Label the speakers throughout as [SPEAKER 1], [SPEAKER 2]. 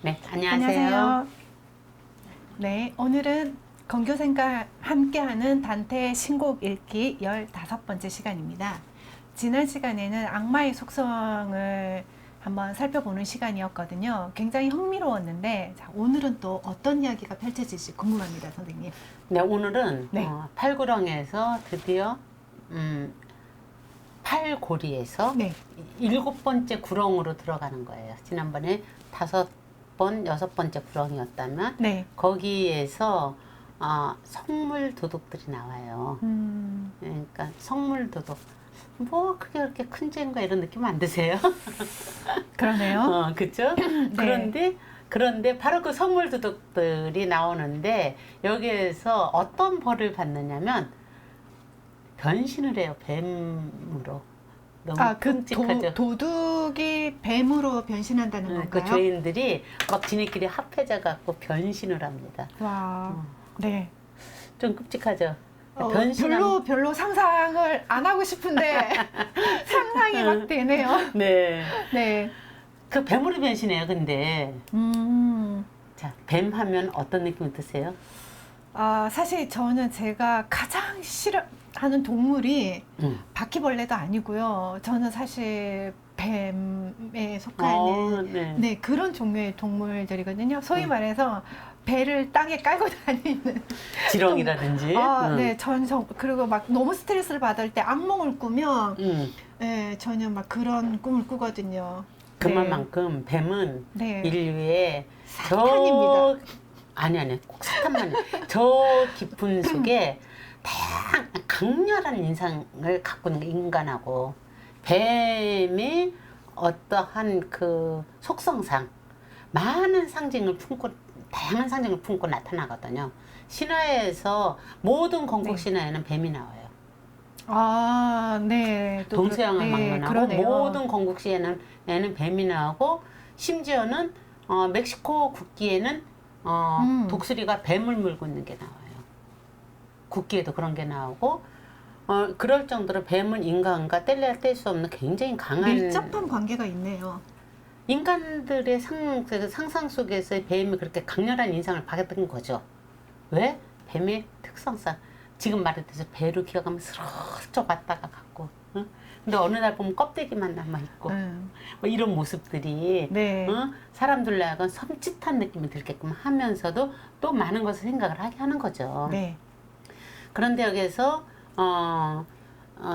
[SPEAKER 1] 네, 안녕하세요.
[SPEAKER 2] 네, 오늘은 건교생과 함께하는 단테의 신곡 읽기 15번째 시간입니다. 지난 시간에는 악마의 속성을 한번 살펴보는 시간이었거든요. 굉장히 흥미로웠는데 자, 오늘은 또 어떤 이야기가 펼쳐질지 궁금합니다, 선생님.
[SPEAKER 1] 네, 오늘은
[SPEAKER 2] 네.
[SPEAKER 1] 팔구렁에서 드디어 팔고리에서
[SPEAKER 2] 네.
[SPEAKER 1] 7번째 구렁으로 들어가는 거예요. 지난번에 5번, 6번째 구렁이었다면
[SPEAKER 2] 네.
[SPEAKER 1] 거기에서 성물 도둑들이 나와요. 그러니까 성물 도둑. 뭐 그게 그렇게 큰 죄인가 이런 느낌 안 드세요?
[SPEAKER 2] 그러네요.
[SPEAKER 1] 그렇죠?
[SPEAKER 2] 네.
[SPEAKER 1] 그런데 바로 그 성물 도둑들이 나오는데 여기에서 어떤 벌을 받느냐면 변신을 해요. 뱀으로. 너무 끔찍하죠.
[SPEAKER 2] 도둑이 뱀으로 변신한다는
[SPEAKER 1] 그
[SPEAKER 2] 건가요?
[SPEAKER 1] 죄인들이 막 지네끼리 합해져 갖고 변신을 합니다.
[SPEAKER 2] 와, 네.
[SPEAKER 1] 좀 끔찍하죠. 변신한
[SPEAKER 2] 별로 상상을 안 하고 싶은데 상상이 막 되네요.
[SPEAKER 1] 네.
[SPEAKER 2] 네.
[SPEAKER 1] 그 뱀으로 변신해요. 근데 자, 뱀 하면 어떤 느낌이 드세요?
[SPEAKER 2] 사실 저는 제가 가장 싫어하는 동물이 바퀴벌레도 아니고요. 저는 사실 뱀에 속하는
[SPEAKER 1] 네.
[SPEAKER 2] 네, 그런 종류의 동물들이거든요. 소위 말해서 배를 땅에 깔고 다니는
[SPEAKER 1] 지렁이라든지.
[SPEAKER 2] 네, 그리고 막 너무 스트레스를 받을 때 악몽을 꾸면 네, 저는 막 그런 꿈을 꾸거든요.
[SPEAKER 1] 그만큼 뱀은
[SPEAKER 2] 네.
[SPEAKER 1] 인류의
[SPEAKER 2] 사탄입니다.
[SPEAKER 1] 아니 꼭 사탄만이 저 깊은 속에 다양한 강렬한 인상을 갖고 있는 인간하고 뱀이 어떠한 그 속성상 많은 상징을 품고 다양한 상징을 품고 나타나거든요. 신화에서 모든 건국 신화에는 뱀이 나와요.
[SPEAKER 2] 네.
[SPEAKER 1] 동서양을 막론하고
[SPEAKER 2] 그러네요.
[SPEAKER 1] 모든 건국 시에는 뱀이 나오고 심지어는 멕시코 국기에는 독수리가 뱀을 물고 있는 게 나와요. 국기에도 그런 게 나오고 그럴 정도로 뱀은 인간과 뗄래야 뗄 수 없는 굉장히 강한
[SPEAKER 2] 밀접한 관계가 있네요.
[SPEAKER 1] 인간들의 상상 속에서 뱀이 그렇게 강렬한 인상을 받았던 거죠. 왜? 뱀의 특성상 지금 말했듯이 배로 기어가면 스르륵 왔다가 갔고 응? 근데 어느 날 보면 껍데기만 남아있고 뭐 이런 모습들이
[SPEAKER 2] 네.
[SPEAKER 1] 사람들로 하여금 섬찟한 느낌이 들게끔 하면서도 또 많은 것을 생각을 하게 하는 거죠.
[SPEAKER 2] 네.
[SPEAKER 1] 그런데 여기서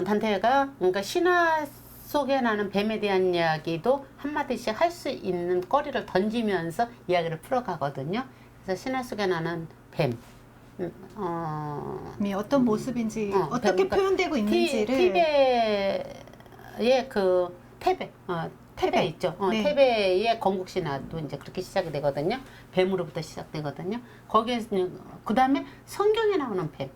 [SPEAKER 1] 단테가 그러니까 신화 속에 나는 뱀에 대한 이야기도 한마디씩 할 수 있는 거리를 던지면서 이야기를 풀어가거든요. 그래서 신화 속에 나는 뱀
[SPEAKER 2] 어떤 모습인지 어떻게
[SPEAKER 1] 그러니까
[SPEAKER 2] 표현되고 있는지를
[SPEAKER 1] 티베의 그 테베 있죠.
[SPEAKER 2] 네.
[SPEAKER 1] 테베의 건국 신화도 이제 그렇게 시작이 되거든요. 뱀으로부터 시작되거든요. 거기에서 그 다음에 성경에 나오는 뱀,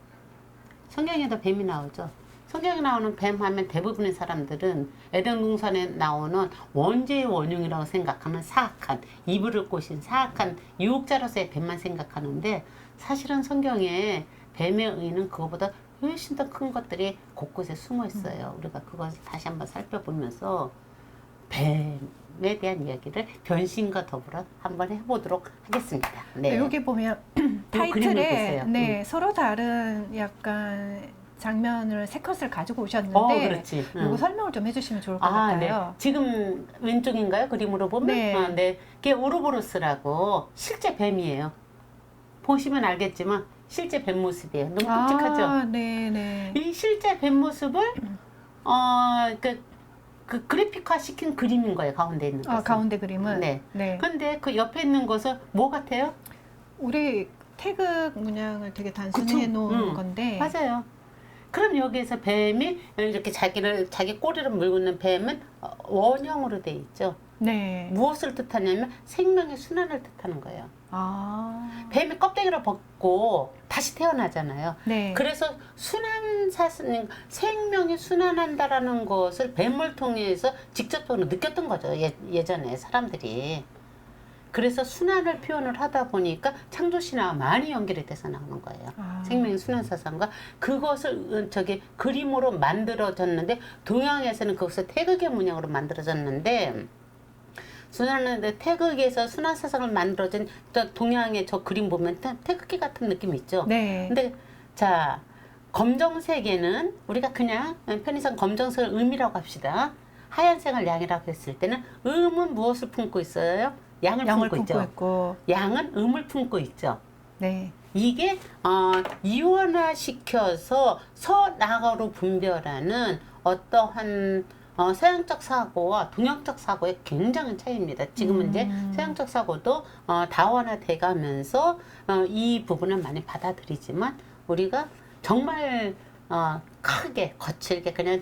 [SPEAKER 1] 성경에도 뱀이 나오죠. 성경에 나오는 뱀 하면 대부분의 사람들은 에덴 동산에 나오는 원죄의 원흉이라고 생각하는 사악한 이불을 꼬신 사악한 유혹자로서의 뱀만 생각하는데 사실은 성경에 뱀의 의는 그거보다 훨씬 더 큰 것들이 곳곳에 숨어 있어요. 우리가 그것을 다시 한번 살펴보면서 뱀에 대한 이야기를 변신과 더불어 한번 해보도록 하겠습니다. 네.
[SPEAKER 2] 여기 보면
[SPEAKER 1] 그림을
[SPEAKER 2] 타이틀에
[SPEAKER 1] 보세요.
[SPEAKER 2] 네, 서로 다른 약간 장면을 세 컷을 가지고 오셨는데
[SPEAKER 1] 그렇지.
[SPEAKER 2] 이거 설명을 좀 해주시면 좋을 것 같아요.
[SPEAKER 1] 네. 지금 왼쪽인가요? 그림으로 보면?
[SPEAKER 2] 네.
[SPEAKER 1] 네. 그게 오로보로스라고 실제 뱀이에요. 보시면 알겠지만 실제 뱀 모습이에요. 너무 끔찍하죠?
[SPEAKER 2] 네.
[SPEAKER 1] 이 실제 뱀 모습을 그 그래픽화 시킨 그림인 거예요. 가운데 있는 것은.
[SPEAKER 2] 가운데 그림은
[SPEAKER 1] 네.
[SPEAKER 2] 네.
[SPEAKER 1] 근데 그 옆에 있는 것은 뭐 같아요?
[SPEAKER 2] 우리 태극 문양을 되게 단순히 해놓은 건데
[SPEAKER 1] 맞아요. 그럼 여기에서 뱀이 이렇게 자기 꼬리를 물고 있는 뱀은 원형으로 돼 있죠.
[SPEAKER 2] 네.
[SPEAKER 1] 무엇을 뜻하냐면 생명의 순환을 뜻하는 거예요. 뱀이 껍데기를 벗고 다시 태어나잖아요.
[SPEAKER 2] 네.
[SPEAKER 1] 그래서 생명이 순환한다라는 것을 뱀을 통해서 직접적으로 느꼈던 거죠. 예전에 사람들이. 그래서 순환을 표현을 하다 보니까 창조신화와 많이 연결이 돼서 나오는 거예요. 생명의 순환 사상과 그것을 그림으로 만들어졌는데 동양에서는 그것을 태극의 문양으로 만들어졌는데 순환하는데 태극에서 순환사상을 만들어진 또 동양의 저 그림 보면 태극기 같은 느낌 있죠.
[SPEAKER 2] 네.
[SPEAKER 1] 근데 자 검정색에는 우리가 그냥 편의상 검정색을 음이라고 합시다. 하얀색을 양이라고 했을 때는 음은 무엇을 품고 있어요? 양을 품고 있죠.
[SPEAKER 2] 있고.
[SPEAKER 1] 양은 음을 품고 있죠.
[SPEAKER 2] 네.
[SPEAKER 1] 이게 이원화시켜서 서나가로 분별하는 어떠한 서양적 사고와 동양적 사고의 굉장한 차이입니다. 지금은 이제 서양적 사고도 다원화돼 가면서 이 부분을 많이 받아들이지만 우리가 정말 크게 거칠게 그냥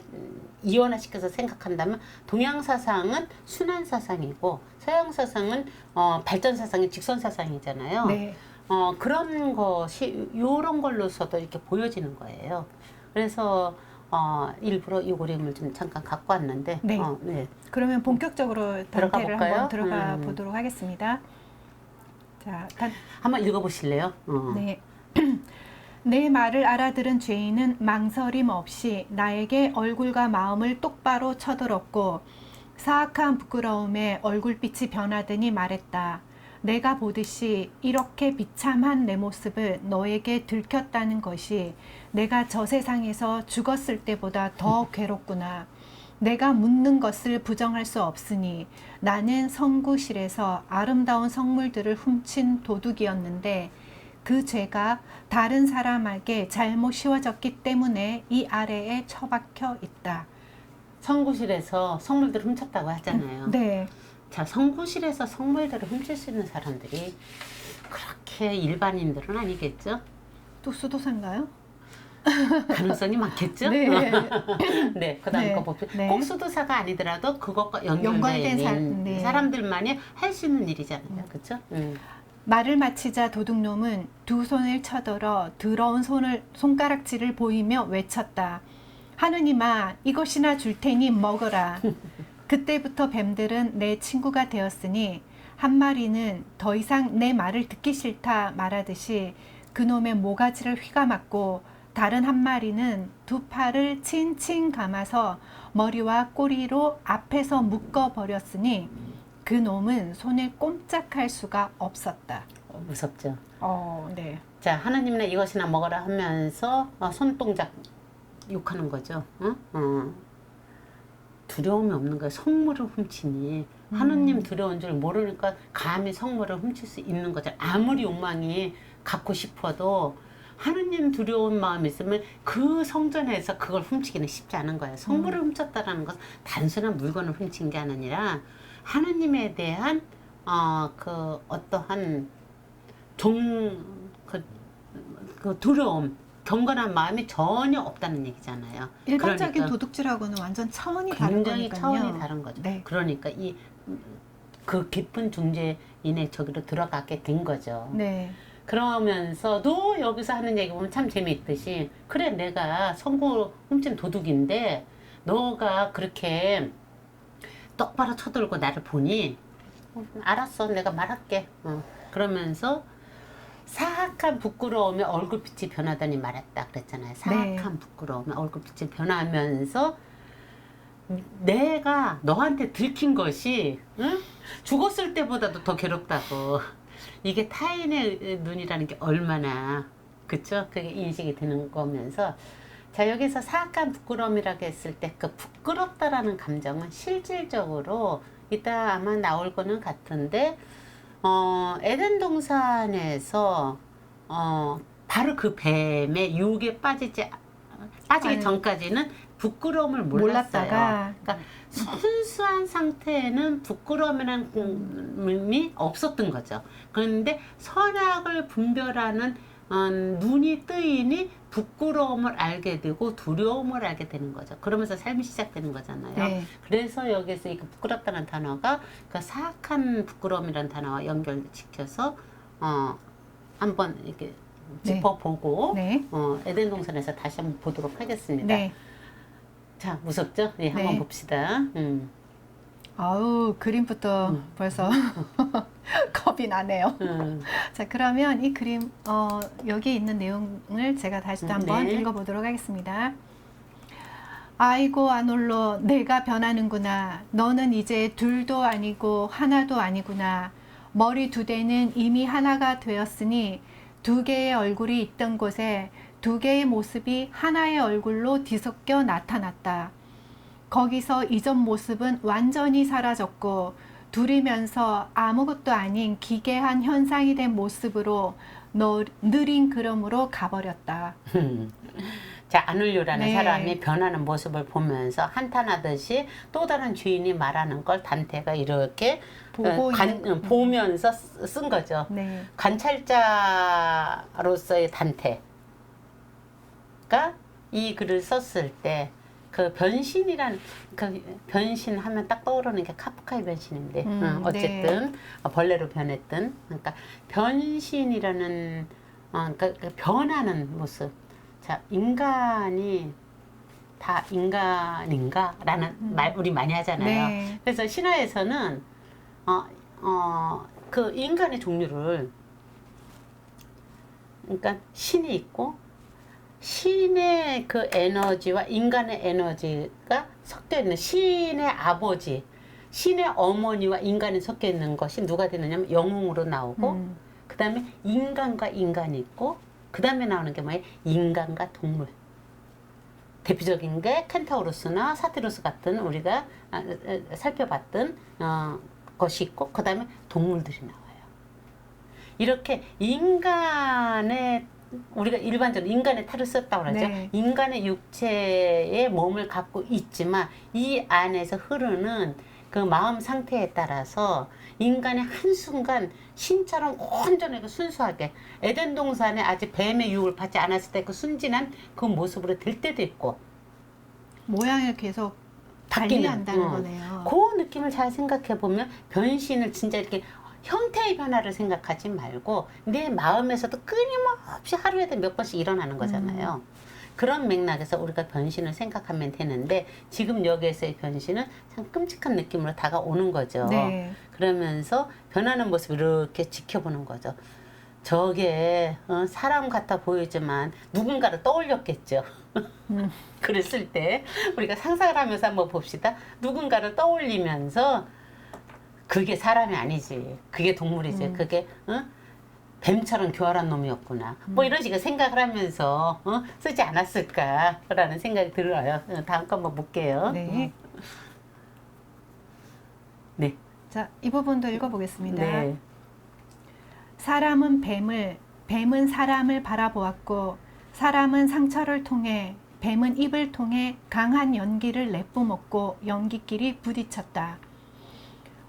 [SPEAKER 1] 이원화시켜서 생각한다면 동양 사상은 순환 사상이고 서양 사상은 발전 사상이 직선 사상이잖아요.
[SPEAKER 2] 네.
[SPEAKER 1] 그런 것이 요런 걸로서도 이렇게 보여지는 거예요. 그래서 일부러 이 그림을 좀 잠깐 갖고 왔는데
[SPEAKER 2] 네.
[SPEAKER 1] 네.
[SPEAKER 2] 그러면 본격적으로
[SPEAKER 1] 들어가
[SPEAKER 2] 단테를
[SPEAKER 1] 볼까요?
[SPEAKER 2] 한번 들어가 보도록 하겠습니다. 자,
[SPEAKER 1] 한번 읽어보실래요?
[SPEAKER 2] 네. 내 말을 알아들은 죄인은 망설임 없이 나에게 얼굴과 마음을 똑바로 쳐들었고 사악한 부끄러움에 얼굴빛이 변하더니 말했다. 내가 보듯이 이렇게 비참한 내 모습을 너에게 들켰다는 것이 내가 저 세상에서 죽었을 때보다 더 괴롭구나. 내가 묻는 것을 부정할 수 없으니 나는 성구실에서 아름다운 성물들을 훔친 도둑이었는데 그 죄가 다른 사람에게 잘못 씌워졌기 때문에 이 아래에 처박혀 있다.
[SPEAKER 1] 성구실에서 성물들을 훔쳤다고 하잖아요.
[SPEAKER 2] 네.
[SPEAKER 1] 자, 성구실에서 성물들을 훔칠 수 있는 사람들이 그렇게 일반인들은 아니겠죠?
[SPEAKER 2] 또 수도사인가요?
[SPEAKER 1] 가능성이 많겠죠?
[SPEAKER 2] 네.
[SPEAKER 1] 네, 그 다음
[SPEAKER 2] 네.
[SPEAKER 1] 거 봅시다.
[SPEAKER 2] 네.
[SPEAKER 1] 꼭 수도사가 아니더라도 그것과
[SPEAKER 2] 연관된
[SPEAKER 1] 연결된
[SPEAKER 2] 네.
[SPEAKER 1] 사람들만이 할 수 있는 일이잖아요. 그렇죠?
[SPEAKER 2] 말을 마치자 도둑놈은 두 손을 쳐들어 더러운 손가락질을 보이며 외쳤다. 하느님아, 이것이나 줄 테니 먹어라. 그때부터 뱀들은 내 친구가 되었으니 한 마리는 더 이상 내 말을 듣기 싫다 말하듯이 그놈의 모가지를 휘감았고 다른 한 마리는 두 팔을 칭칭 감아서 머리와 꼬리로 앞에서 묶어버렸으니 그 놈은 손을 꼼짝할 수가 없었다.
[SPEAKER 1] 무섭죠.
[SPEAKER 2] 네.
[SPEAKER 1] 자, 하나님이나 이것이나 먹어라 하면서 손동작 욕하는 거죠. 두려움이 없는 거예요. 성물을 훔치니 하느님 두려운 줄 모르니까 감히 성물을 훔칠 수 있는 거죠. 아무리 욕망이 갖고 싶어도 하느님 두려운 마음이 있으면 그 성전에서 그걸 훔치기는 쉽지 않은 거예요. 성물을 훔쳤다라는 것은 단순한 물건을 훔친 게 아니라 하느님에 대한 그 어떠한 그 두려움, 경건한 마음이 전혀 없다는 얘기잖아요.
[SPEAKER 2] 일반적인
[SPEAKER 1] 그러니까
[SPEAKER 2] 도둑질하고는 완전 차원이 다른
[SPEAKER 1] 굉장히
[SPEAKER 2] 거니까요.
[SPEAKER 1] 차원이 다른 거죠.
[SPEAKER 2] 네.
[SPEAKER 1] 그러니까 그 깊은 중죄인의 저기로 들어가게 된 거죠.
[SPEAKER 2] 네.
[SPEAKER 1] 그러면서도 여기서 하는 얘기 보면 참 재미있듯이 그래 내가 성구 훔친 도둑인데 너가 그렇게 똑바로 쳐들고 나를 보니 알았어 내가 말할게 그러면서 사악한 부끄러움에 얼굴빛이 변하더니 말했다 그랬잖아요. 사악한 부끄러움에 얼굴빛이 변하면서 내가 너한테 들킨 것이 죽었을 때보다도 더 괴롭다고. 이게 타인의 눈이라는 게 얼마나 그쵸? 그게 인식이 되는 거면서 자 여기서 사악한 부끄러움이라고 했을 때 그 부끄럽다라는 감정은 실질적으로 이따 아마 나올 거는 같은데 에덴 동산에서 바로 그 뱀의 유혹에 빠지기 전까지는 부끄러움을 몰랐어요. 그러니까 순수한 상태에는 부끄러움이라는 없었던 거죠. 그런데 선악을 분별하는 눈이 뜨이니 부끄러움을 알게 되고 두려움을 알게 되는 거죠. 그러면서 삶이 시작되는 거잖아요.
[SPEAKER 2] 네.
[SPEAKER 1] 그래서 여기서 이 부끄럽다는 단어가 그 사악한 부끄러움이라는 단어와 연결시켜서 한번 이렇게 짚어보고
[SPEAKER 2] 네.
[SPEAKER 1] 에덴 동산에서 다시 한번 보도록 하겠습니다.
[SPEAKER 2] 네.
[SPEAKER 1] 자, 무섭죠? 네, 한번
[SPEAKER 2] 네.
[SPEAKER 1] 봅시다.
[SPEAKER 2] 아우, 그림부터 벌써 겁이 나네요. 자, 그러면 이 그림, 여기 있는 내용을 제가 다시 또 한번
[SPEAKER 1] 네.
[SPEAKER 2] 읽어보도록 하겠습니다. 아이고 아놀로 내가 변하는구나. 너는 이제 둘도 아니고 하나도 아니구나. 머리 두 대는 이미 하나가 되었으니 두 개의 얼굴이 있던 곳에 두 개의 모습이 하나의 얼굴로 뒤섞여 나타났다. 거기서 이전 모습은 완전히 사라졌고 둘이면서 아무것도 아닌 기괴한 현상이 된 모습으로 느린 걸음으로 가버렸다.
[SPEAKER 1] 자, 아놀료라는
[SPEAKER 2] 네.
[SPEAKER 1] 사람이 변하는 모습을 보면서 한탄하듯이 또 다른 주인이 말하는 걸 단테가 이렇게 보면서 쓴 거죠.
[SPEAKER 2] 네.
[SPEAKER 1] 관찰자로서의 단테가 이 글을 썼을 때 그 변신이란 그 변신하면 딱 떠오르는 게 카프카의 변신인데 어쨌든 벌레로 변했던 그러니까 변신이라는 그러니까 변하는 모습. 자, 인간이 다 인간인가라는 말 우리 많이 하잖아요.
[SPEAKER 2] 네.
[SPEAKER 1] 그래서 신화에서는 그 인간의 종류를 그러니까 신이 있고 신의 그 에너지와 인간의 에너지가 섞여 있는 신의 아버지, 신의 어머니와 인간이 섞여 있는 것이 누가 되느냐면 영웅으로 나오고 그 다음에 인간과 인간이 있고 그 다음에 나오는 게 뭐예요? 인간과 동물. 대표적인 게 켄타우로스나 사티루스 같은 우리가 살펴봤던 것이 있고 그 다음에 동물들이 나와요. 이렇게 인간의 우리가 일반적으로 인간의 탈을 썼다고 그러죠.
[SPEAKER 2] 네.
[SPEAKER 1] 인간의 육체의 몸을 갖고 있지만 이 안에서 흐르는 그 마음 상태에 따라서 인간의 한순간 신처럼 온전하게 순수하게 에덴 동산에 아직 뱀의 유혹을 받지 않았을 때 그 순진한 그 모습으로 될 때도 있고
[SPEAKER 2] 모양을 계속
[SPEAKER 1] 바뀌는,
[SPEAKER 2] 관리한다는 거네요.
[SPEAKER 1] 그 느낌을 잘 생각해 보면 변신을 진짜 이렇게 형태의 변화를 생각하지 말고 내 마음에서도 끊임없이 하루에도 몇 번씩 일어나는 거잖아요. 그런 맥락에서 우리가 변신을 생각하면 되는데 지금 여기에서의 변신은 참 끔찍한 느낌으로 다가오는 거죠.
[SPEAKER 2] 네.
[SPEAKER 1] 그러면서 변하는 모습을 이렇게 지켜보는 거죠. 저게 사람 같아 보이지만 누군가를 떠올렸겠죠. 그랬을 때 우리가 상상을 하면서 한번 봅시다. 누군가를 떠올리면서 그게 사람이 아니지. 그게 동물이지. 그게 뱀처럼 교활한 놈이었구나. 뭐 이런 식의 생각을 하면서 쓰지 않았을까라는 생각이 들어요. 다음 거 한번 볼게요.
[SPEAKER 2] 네.
[SPEAKER 1] 네.
[SPEAKER 2] 자, 이 부분도 읽어보겠습니다.
[SPEAKER 1] 네.
[SPEAKER 2] 사람은 뱀은 사람을 바라보았고 사람은 상처를 통해 뱀은 입을 통해 강한 연기를 내뿜었고 연기끼리 부딪혔다.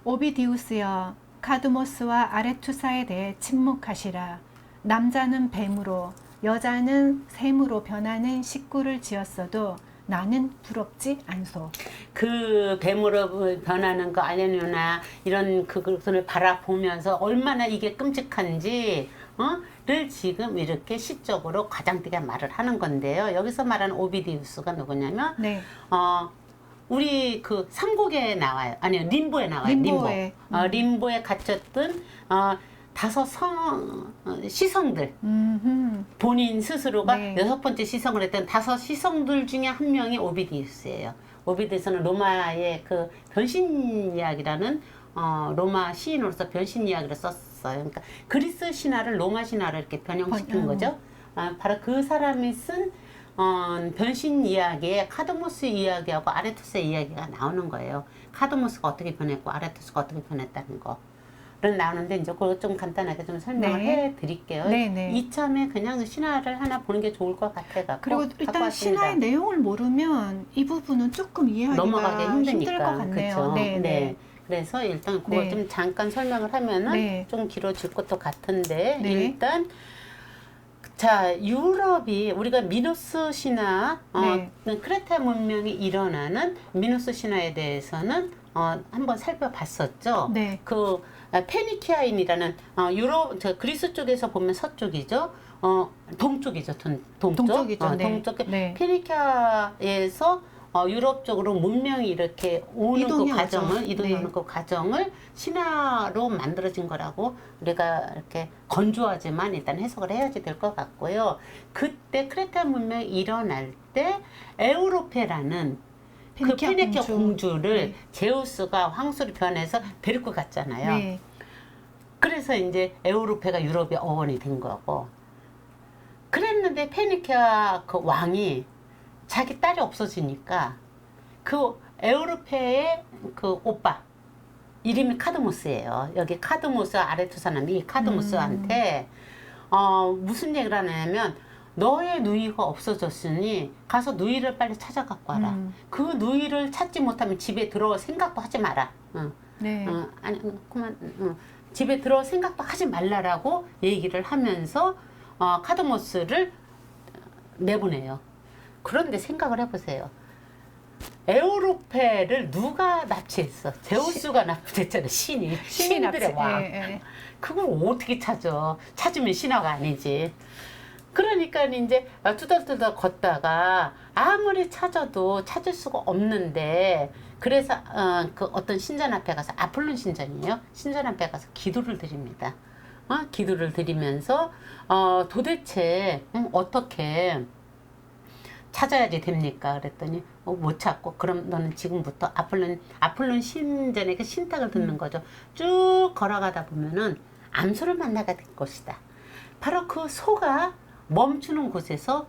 [SPEAKER 2] 오비디우스여, 카드모스와 아레투사에 대해 침묵하시라. 남자는 뱀으로 여자는 샘으로 변하는 식구를 지었어도 나는 부럽지 않소.
[SPEAKER 1] 그 뱀으로 변하는 거 아니냐나 이런 그것을 바라보면서 얼마나 이게 끔찍한지 를 지금 이렇게 시적으로 과장되게 말을 하는 건데요. 여기서 말하는 오비디우스가 누구냐면
[SPEAKER 2] 네.
[SPEAKER 1] 우리 그 삼국에 나와요. 아니요, 림보에 나와요.
[SPEAKER 2] 림보에.
[SPEAKER 1] 림보에 갇혔던 다섯 시성들. 본인 스스로가
[SPEAKER 2] 네.
[SPEAKER 1] 6번째 시성을 했던 5 시성들 중에 한 명이 오비디우스예요. 오비디우스는 로마의 그 변신 이야기라는 로마 시인으로서 변신 이야기를 썼어요. 그러니까 그리스 신화를 로마 신화를 이렇게 변형시킨 거죠. 바로 그 사람이 쓴 변신 이야기에 카드모스 이야기하고 아레투스 이야기가 나오는 거예요. 카드모스가 어떻게 변했고 아레투스가 어떻게 변했다는 거는 나오는데 이제 그거 좀 간단하게 좀 설명을 해 드릴게요.
[SPEAKER 2] 네.
[SPEAKER 1] 이참에 그냥 신화를 하나 보는 게 좋을 것 같아갖고
[SPEAKER 2] 그리고
[SPEAKER 1] 갖고
[SPEAKER 2] 일단
[SPEAKER 1] 왔습니다.
[SPEAKER 2] 신화의 내용을 모르면 이 부분은 조금 이해하기가
[SPEAKER 1] 넘어가기 힘드니까.
[SPEAKER 2] 힘들 것 같네요.
[SPEAKER 1] 그쵸?
[SPEAKER 2] 네.
[SPEAKER 1] 그래서 일단 그거
[SPEAKER 2] 네.
[SPEAKER 1] 좀 잠깐 설명을 하면은
[SPEAKER 2] 네.
[SPEAKER 1] 좀 길어질 것도 같은데
[SPEAKER 2] 네.
[SPEAKER 1] 일단 자, 유럽이 우리가 미노스 신화, 크레타 문명이 일어나는 미노스 신화에 대해서는 한번 살펴봤었죠.
[SPEAKER 2] 네.
[SPEAKER 1] 그 페니키아인이라는 유럽, 그리스 쪽에서 보면 서쪽이죠. 동쪽이죠. 동쪽.
[SPEAKER 2] 동쪽이죠. 네.
[SPEAKER 1] 동쪽.
[SPEAKER 2] 네.
[SPEAKER 1] 페니키아에서 유럽 쪽으로 문명이 이렇게 오는 그
[SPEAKER 2] 이동이
[SPEAKER 1] 과정을
[SPEAKER 2] 오죠.
[SPEAKER 1] 이동하는
[SPEAKER 2] 네.
[SPEAKER 1] 그 과정을 신화로 만들어진 거라고 우리가 이렇게 건조하지만 일단 해석을 해야지 될 것 같고요. 그때 크레타 문명이 일어날 때 에우로페라는 그 페네키아 공주를
[SPEAKER 2] 네.
[SPEAKER 1] 제우스가 황소로 변해서 데리고 갔잖아요.
[SPEAKER 2] 네.
[SPEAKER 1] 그래서 이제 에우로페가 유럽의 어원이 된 거고. 그랬는데 페니키아 그 왕이 자기 딸이 없어지니까 그 에우로페의 그 오빠 이름이 카드모스예요. 여기 카드모스 아레투사는 이 카드모스한테 무슨 얘기를 하냐면 너의 누이가 없어졌으니 가서 누이를 빨리 찾아갖고 와라. 그 누이를 찾지 못하면 집에 들어올 생각도 하지 마라.
[SPEAKER 2] 네.
[SPEAKER 1] 아니 그만 집에 들어올 생각도 하지 말라라고 얘기를 하면서 카드모스를 내보내요. 그런데 생각을 해보세요. 에우로페를 누가 납치했어? 제우스가 납치했잖아. 신들의 왕.
[SPEAKER 2] 예.
[SPEAKER 1] 그걸 어떻게 찾아? 찾으면 신화가 아니지. 그러니까 이제 투덜투덜 걷다가 아무리 찾아도 찾을 수가 없는데 그래서 그 어떤 신전 앞에 가서 아폴론 신전이에요. 신전 앞에 가서 기도를 드립니다. 기도를 드리면서 도대체 어떻게 찾아야지 됩니까? 그랬더니 못 찾고 그럼 너는 지금부터 아폴론 신전의 그 신탁을 듣는 거죠. 쭉 걸어가다 보면은 암소를 만나게 될 것이다. 바로 그 소가 멈추는 곳에서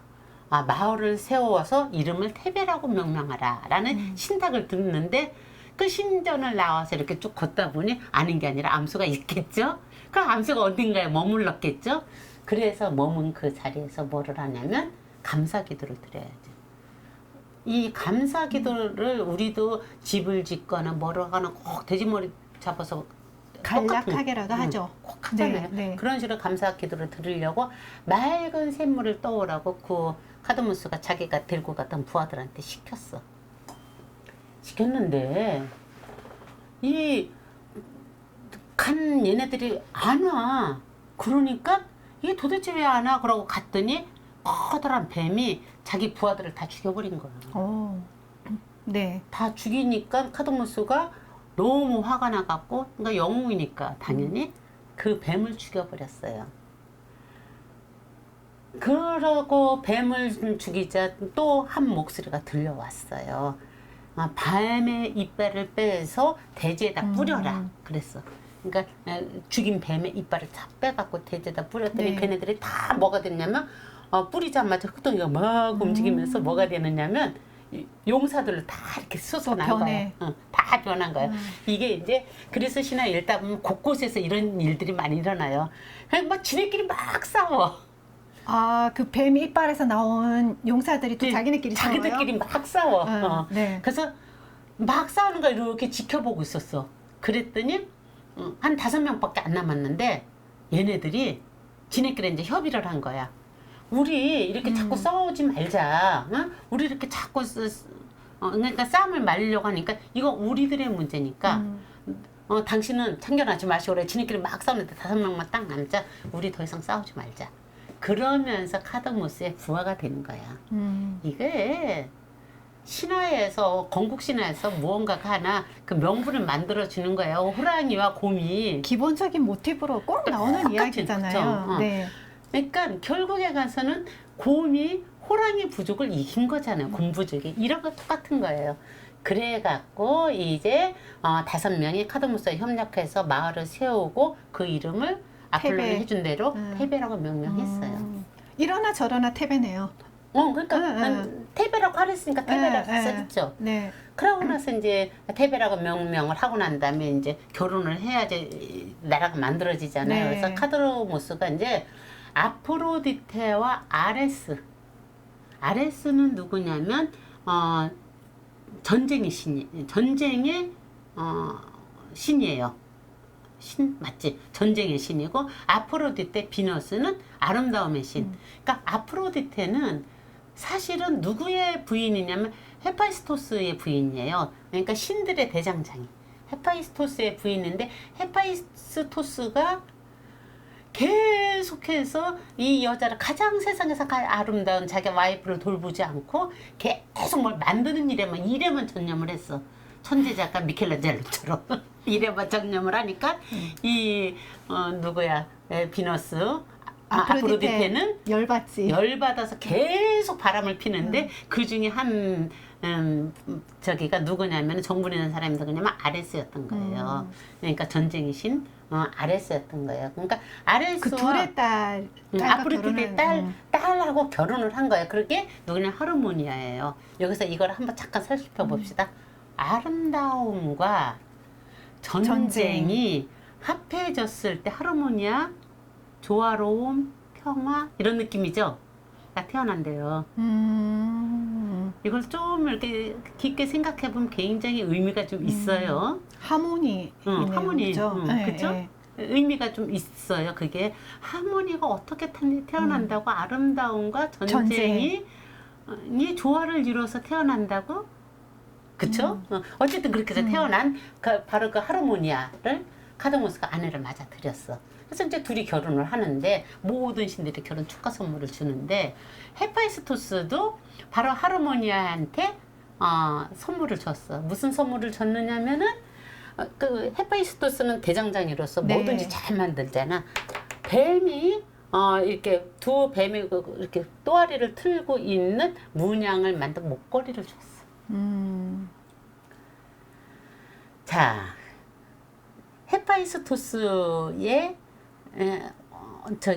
[SPEAKER 1] 마을을 세워서 이름을 테베라고 명명하라 라는 신탁을 듣는데 그 신전을 나와서 이렇게 쭉 걷다 보니 아닌 게 아니라 암소가 있겠죠. 그 암소가 어딘가에 머물렀겠죠. 그래서 머문 그 자리에서 뭐를 하냐면 감사 기도를 드려야지. 이 감사 기도를 우리도 집을 짓거나 뭐를 하거나 꼭 돼지머리 잡아서
[SPEAKER 2] 간략하게라도 하죠.
[SPEAKER 1] 꼭 하잖아요.
[SPEAKER 2] 네.
[SPEAKER 1] 그런 식으로 감사 기도를 드리려고 맑은 샘물을 떠오라고 그 카드모스가 자기가 들고 갔던 부하들한테 시켰는데 이 간 얘네들이 안 와. 그러니까 이게 도대체 왜 안 와? 그러고 갔더니 커다란 뱀이 자기 부하들을 다 죽여버린 거예요.
[SPEAKER 2] 네.
[SPEAKER 1] 다 죽이니까 카드모스가 너무 화가 나갖고, 그러니까 영웅이니까 당연히 그 뱀을 죽여버렸어요. 그러고 뱀을 죽이자 또 한 목소리가 들려왔어요. 뱀의 이빨을 빼서 대지에다 뿌려라. 그랬어. 그러니까 죽인 뱀의 이빨을 다 빼갖고 대지에다 뿌렸더니
[SPEAKER 2] 네.
[SPEAKER 1] 걔네들이 다 뭐가 됐냐면 뿌리자마자 흙덩이가 막 움직이면서 뭐가 되느냐면 용사들로 다 이렇게 솟아난 거예요. 다 변한 거예요. 이게 이제 그래서 신화 읽다 보면 곳곳에서 이런 일들이 많이 일어나요. 그냥 막 지네끼리 막 싸워.
[SPEAKER 2] 그 뱀 이빨에서 나온 용사들이 또
[SPEAKER 1] 네,
[SPEAKER 2] 자기네끼리 싸워요?
[SPEAKER 1] 자기들끼리 막 싸워.
[SPEAKER 2] 네.
[SPEAKER 1] 그래서 막 싸우는 걸 이렇게 지켜보고 있었어. 그랬더니 한 5명밖에 안 남았는데 얘네들이 지네끼리 이제 협의를 한 거야. 우리 이렇게 자꾸 싸우지 말자. 우리 이렇게 자꾸 그러니까 싸움을 말리려고 하니까 이거 우리들의 문제니까 당신은 참견하지 마시고 그래. 지네끼리 막 싸우는데 5명만 딱 남자. 우리 더 이상 싸우지 말자. 그러면서 카드모스의 부하가 되는 거야. 이게 신화에서 건국 신화에서 무언가가 하나 그 명분을 만들어 주는 거예요. 호랑이와 곰이
[SPEAKER 2] 기본적인 모티브로 꼭 나오는
[SPEAKER 1] 똑같은,
[SPEAKER 2] 이야기잖아요.
[SPEAKER 1] 그쵸?
[SPEAKER 2] 네.
[SPEAKER 1] 그러니까 결국에 가서는 곰이 호랑이 부족을 이긴 거잖아요. 곰 부족이. 이런 거 똑같은 거예요. 그래갖고 이제 5명이 카드모스와 협력해서 마을을 세우고 그 이름을 아폴론이
[SPEAKER 2] 테베.
[SPEAKER 1] 해준 대로 테베라고 명명했어요.
[SPEAKER 2] 이러나 저러나 테베네요.
[SPEAKER 1] 그러니까
[SPEAKER 2] 응.
[SPEAKER 1] 테베라고 하랬으니까 테베라고
[SPEAKER 2] 네,
[SPEAKER 1] 써있죠.
[SPEAKER 2] 네.
[SPEAKER 1] 그러고 나서 이제 테베라고 명명을 하고 난 다음에 이제 결혼을 해야지 나라가 만들어지잖아요.
[SPEAKER 2] 네.
[SPEAKER 1] 그래서 카드모스가 이제 아프로디테와 아레스는 누구냐면 전쟁의 신이에요. 신 맞지? 전쟁의 신이고 아프로디테 비너스는 아름다움의 신. 그러니까 아프로디테는 사실은 누구의 부인이냐면 헤파이스토스의 부인이에요. 그러니까 신들의 대장장이 헤파이스토스의 부인인데 헤파이스토스가 계속해서 이 여자를 가장 세상에서 아름다운 자기 와이프를 돌보지 않고 계속 뭘 만드는 일에만 전념을 했어. 천재 작가 미켈란젤로처럼 일에만 전념을 하니까 이 누구야 비너스 아프로디테는 열받아서 계속 바람을 피는데 그 중에 한 저기가 누구냐면 정부 있는 사람이 누구냐면 아레스였던 거예요. 그러니까 전쟁의 신 아레스였던 거예요. 그러니까 아레스와
[SPEAKER 2] 그 둘의
[SPEAKER 1] 아프로디테 딸하고 결혼을 한 거예요. 그게 누구냐 하르모니아예요. 여기서 이걸 한번 잠깐 살펴봅시다. 아름다움과 전쟁이 합해졌을 때 하르모니아, 조화로움, 평화 이런 느낌이죠. 딱 태어난대요. 이걸 좀 이렇게 깊게 생각해 보면 굉장히 의미가 좀 있어요.
[SPEAKER 2] 하모니.
[SPEAKER 1] 하모니.
[SPEAKER 2] 그죠?
[SPEAKER 1] 그죠? 의미가 좀 있어요. 그게 하모니가 어떻게 태어난다고 아름다움과 전쟁이 조화를 이루어서 태어난다고? 그쵸? 어쨌든 그렇게 해서 태어난 바로 그 하르모니아를 카드모스가 아내를 맞아들였어. 그래서 이제 둘이 결혼을 하는데 모든 신들이 결혼 축하 선물을 주는데 헤파이스토스도 바로 하르모니아한테 선물을 줬어. 무슨 선물을 줬느냐면은 그 헤파이스토스는 대장장이로서 뭐든지 잘 만들잖아. 뱀이 이렇게 두 뱀이 이렇게 또아리를 틀고 있는 문양을 만든 목걸이를 줬어. 자, 헤파이스토스의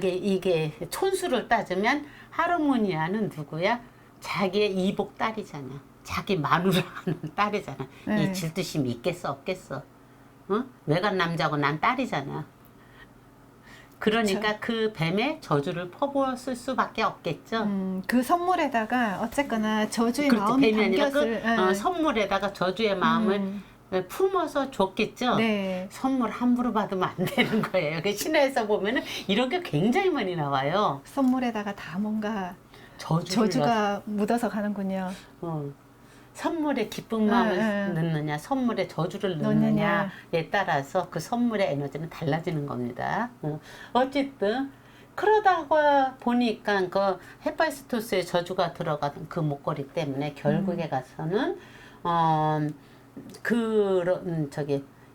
[SPEAKER 1] 이게 촌수를 따지면 하르모니아는 누구야? 자기의 이복 딸이잖아. 자기 마누라는 딸이잖아. 이 질투심이 있겠어 없겠어? 외간 남자고 난 딸이잖아. 그러니까 그 뱀의 저주를 퍼부었을 수밖에 없겠죠.
[SPEAKER 2] 그 선물에다가 어쨌거나 저주의
[SPEAKER 1] 그렇지,
[SPEAKER 2] 마음이
[SPEAKER 1] 뱀이 아니라
[SPEAKER 2] 담겼을
[SPEAKER 1] 선물에다가 저주의 마음을 품어서 줬겠죠.
[SPEAKER 2] 네.
[SPEAKER 1] 선물 함부로 받으면 안 되는 거예요. 그 신화에서 보면은 이런 게 굉장히 많이 나와요.
[SPEAKER 2] 선물에다가 다 뭔가
[SPEAKER 1] 저주가
[SPEAKER 2] 저주가 묻어서 가는군요.
[SPEAKER 1] 선물에 기쁜 마음을 넣느냐, 선물에 저주를 넣느냐에 따라서 그 선물의 에너지는 달라지는 겁니다. 어쨌든 그러다가 보니까 그 헤파이스토스의 저주가 들어간 그 목걸이 때문에 결국에 가서는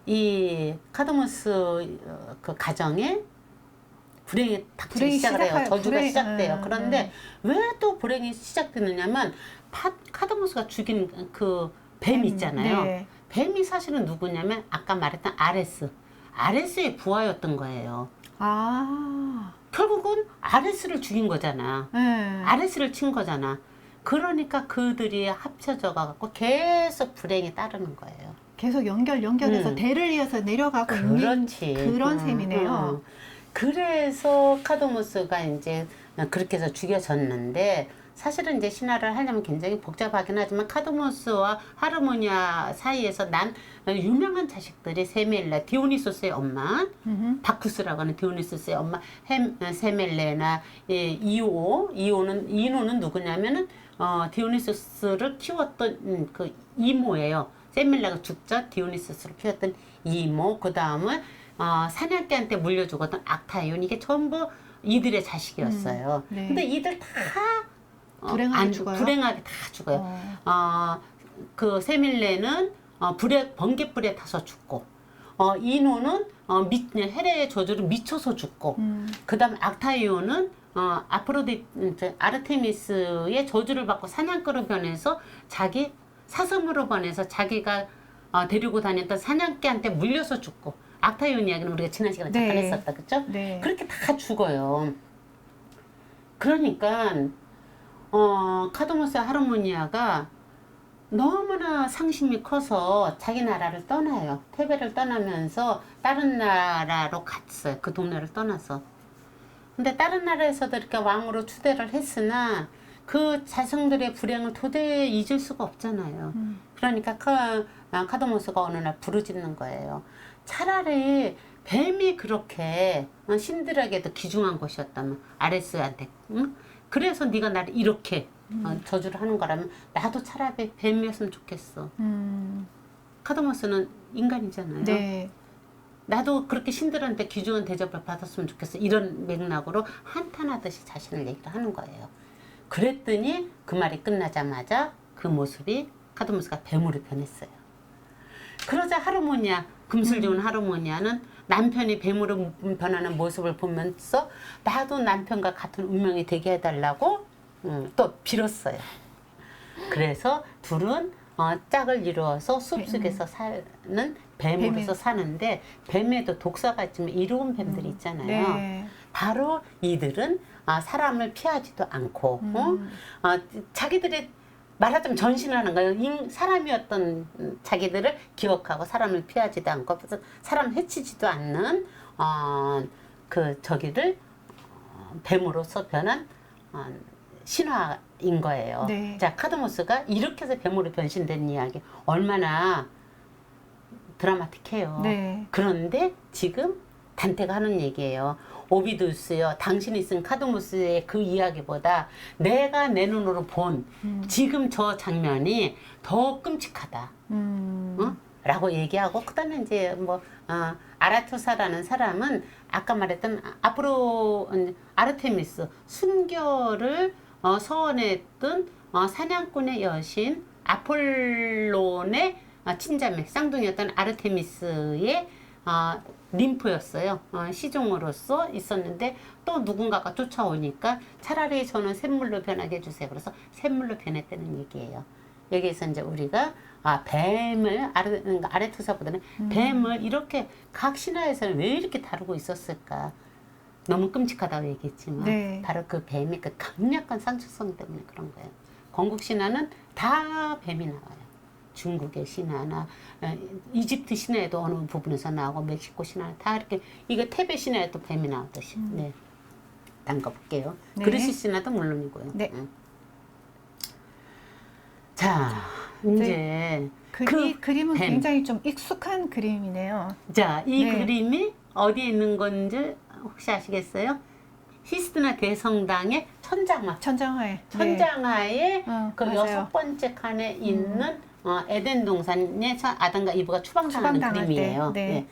[SPEAKER 1] 이 카드모스 그 가정에 불행이 닥치기 시작을 해요. 저주가 시작돼요. 그런데 왜 또 불행이 시작되느냐면 카드모스가 죽인 그 뱀 있잖아요.
[SPEAKER 2] 네.
[SPEAKER 1] 뱀이 사실은 누구냐면 아까 말했던 아레스의 부하였던 거예요. 결국은 아레스를 죽인 거잖아. 아레스를 친 거잖아. 그러니까 그들이 합쳐져 갖고 계속 불행이 따르는 거예요.
[SPEAKER 2] 계속 연결해서 대를 이어서 내려가고 있는 그런 셈이네요.
[SPEAKER 1] 그래서 카드모스가 이제 그렇게 해서 죽여졌는데 사실은 이제 신화를 하려면 굉장히 복잡하긴 하지만 카드모스와 하르모니아 사이에서 난 유명한 자식들이 세멜레, 디오니소스의 엄마, 바쿠스라고 하는 디오니소스의 엄마, 세멜레나 이노는 누구냐면은 디오니소스를 키웠던 그 이모예요. 세멜레가 죽자 디오니소스를 키웠던 이모. 그 다음은 사냥개한테 물려주거든 악타이온. 이게 전부 이들의 자식이었어요. 근데 이들 다 불행하게 다 죽어요. 그 세밀레는 번갯불에 타서 죽고, 이노는 헤레의 저주로 미쳐서 죽고, 그 다음 악타이오는 아르테미스의 저주를 받고 사냥꾼으로 변해서 자기 사슴으로 변해서 자기가 데리고 다녔던 사냥개한테 물려서 죽고, 악타이온 이야기는 우리가 지난 시간에 잠깐 했었다, 그쵸? 그렇게 다 죽어요. 그러니까 카드모스 하르모니아가 너무나 상심이 커서 자기 나라를 떠나요. 테베를 떠나면서 다른 나라로 갔어요. 그 동네를 떠나서. 근데 다른 나라에서도 이렇게 왕으로 추대를 했으나 그 자성들의 불행을 도저히 잊을 수가 없잖아요. 그러니까 카드모스가 어느 날 부르짖는 거예요. 차라리 뱀이 그렇게 신들에게도 귀중한 것이었다면 아레스한테 그래서 네가 나를 이렇게 저주를 하는 거라면 나도 차라리 뱀이었으면 좋겠어. 카드모스는 인간이잖아요. 나도 그렇게 신들한테 귀중한 대접을 받았으면 좋겠어. 이런 맥락으로 한탄하듯이 자신을 얘기를 하는 거예요. 그랬더니 그 말이 끝나자마자 그 모습이 카드모스가 뱀으로 변했어요. 그러자 하르모니아, 금술 좋은 하르모니아는 남편이 뱀으로 변하는 모습을 보면서 나도 남편과 같은 운명이 되게 해달라고 또 빌었어요. 그래서 둘은 짝을 이루어서 숲속에서 사는 뱀으로서 사는데, 뱀에도 독사가 있지만 이로운 뱀들이 있잖아요.
[SPEAKER 2] 네.
[SPEAKER 1] 바로 이들은 사람을 피하지도 않고 자기들이 말하자면 전신하는 거예요. 사람이었던 자기들을 기억하고 사람을 피하지도 않고 사람 해치지도 않는 그 저기를 뱀으로서 변한 신화인 거예요.
[SPEAKER 2] 네.
[SPEAKER 1] 자, 카드모스가 이렇게 해서 뱀으로 변신된 이야기 얼마나 드라마틱해요.
[SPEAKER 2] 네.
[SPEAKER 1] 그런데 지금 단테가 하는 얘기예요. 오비두스요, 당신이 쓴 카드모스의 그 이야기보다 내가 내 눈으로 본 지금 저 장면이 더 끔찍하다. 라고 얘기하고, 그 다음에 이제 아라투사라는 사람은 아까 말했던 앞으로 아르테미스, 순결을 서원했던 사냥꾼의 여신 아폴론의 친자매, 쌍둥이였던 아르테미스의 림프였어요. 시종으로서 있었는데 또 누군가가 쫓아오니까 차라리 저는 샘물로 변하게 해주세요. 그래서 샘물로 변했다는 얘기예요. 여기에서 이제 우리가 뱀을 아레투사보다는 뱀을 이렇게 각 신화에서는 왜 이렇게 다루고 있었을까? 너무 끔찍하다고 얘기했지만
[SPEAKER 2] 네.
[SPEAKER 1] 바로 그 뱀의 그 강력한 상처성 때문에 그런 거예요. 건국 신화는 다 뱀이 나와요. 중국의 신화나 이집트 신화에도 어느 부분에서 나오고 멕시코 신화 다 이렇게, 이거 테베 신화에도 뱀이 나오듯이. 네. 담가 볼게요.
[SPEAKER 2] 네.
[SPEAKER 1] 그리스 신화도 물론이고요.
[SPEAKER 2] 네.
[SPEAKER 1] 자, 이제
[SPEAKER 2] 그림은
[SPEAKER 1] 뱀.
[SPEAKER 2] 굉장히 좀 익숙한 그림이네요.
[SPEAKER 1] 자, 이
[SPEAKER 2] 네.
[SPEAKER 1] 그림이 어디에 있는 건지 혹시 아시겠어요? 히스드나 대성당의 천장화.
[SPEAKER 2] 천장화에.
[SPEAKER 1] 천장화에 그
[SPEAKER 2] 맞아요.
[SPEAKER 1] 6번째 칸에 있는 에덴 동산에 아담과 이브가 추방당하는
[SPEAKER 2] 추방당할
[SPEAKER 1] 그림이에요.
[SPEAKER 2] 때, 네.
[SPEAKER 1] 예.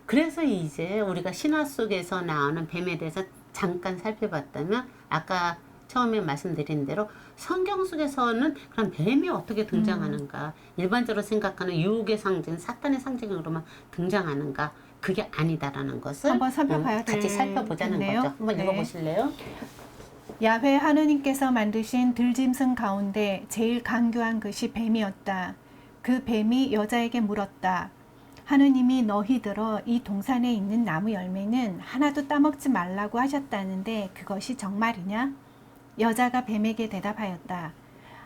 [SPEAKER 1] 그래서 이제 우리가 신화 속에서 나오는 뱀에 대해서 잠깐 살펴봤다면, 아까 처음에 말씀드린 대로 성경 속에서는 그럼 뱀이 어떻게 등장하는가, 일반적으로 생각하는 유혹의 상징, 사탄의 상징으로만 등장하는가, 그게 아니다라는 것을
[SPEAKER 2] 한번 살펴봐야
[SPEAKER 1] 같이 살펴보자는
[SPEAKER 2] 되겠네요.
[SPEAKER 1] 거죠. 한번
[SPEAKER 2] 네.
[SPEAKER 1] 읽어보실래요?
[SPEAKER 2] 야훼 하느님께서 만드신 들짐승 가운데 제일 강교한 것이 뱀이었다. 그 뱀이 여자에게 물었다. 하느님이 너희들어 이 동산에 있는 나무 열매는 하나도 따먹지 말라고 하셨다는데 그것이 정말이냐? 여자가 뱀에게 대답하였다.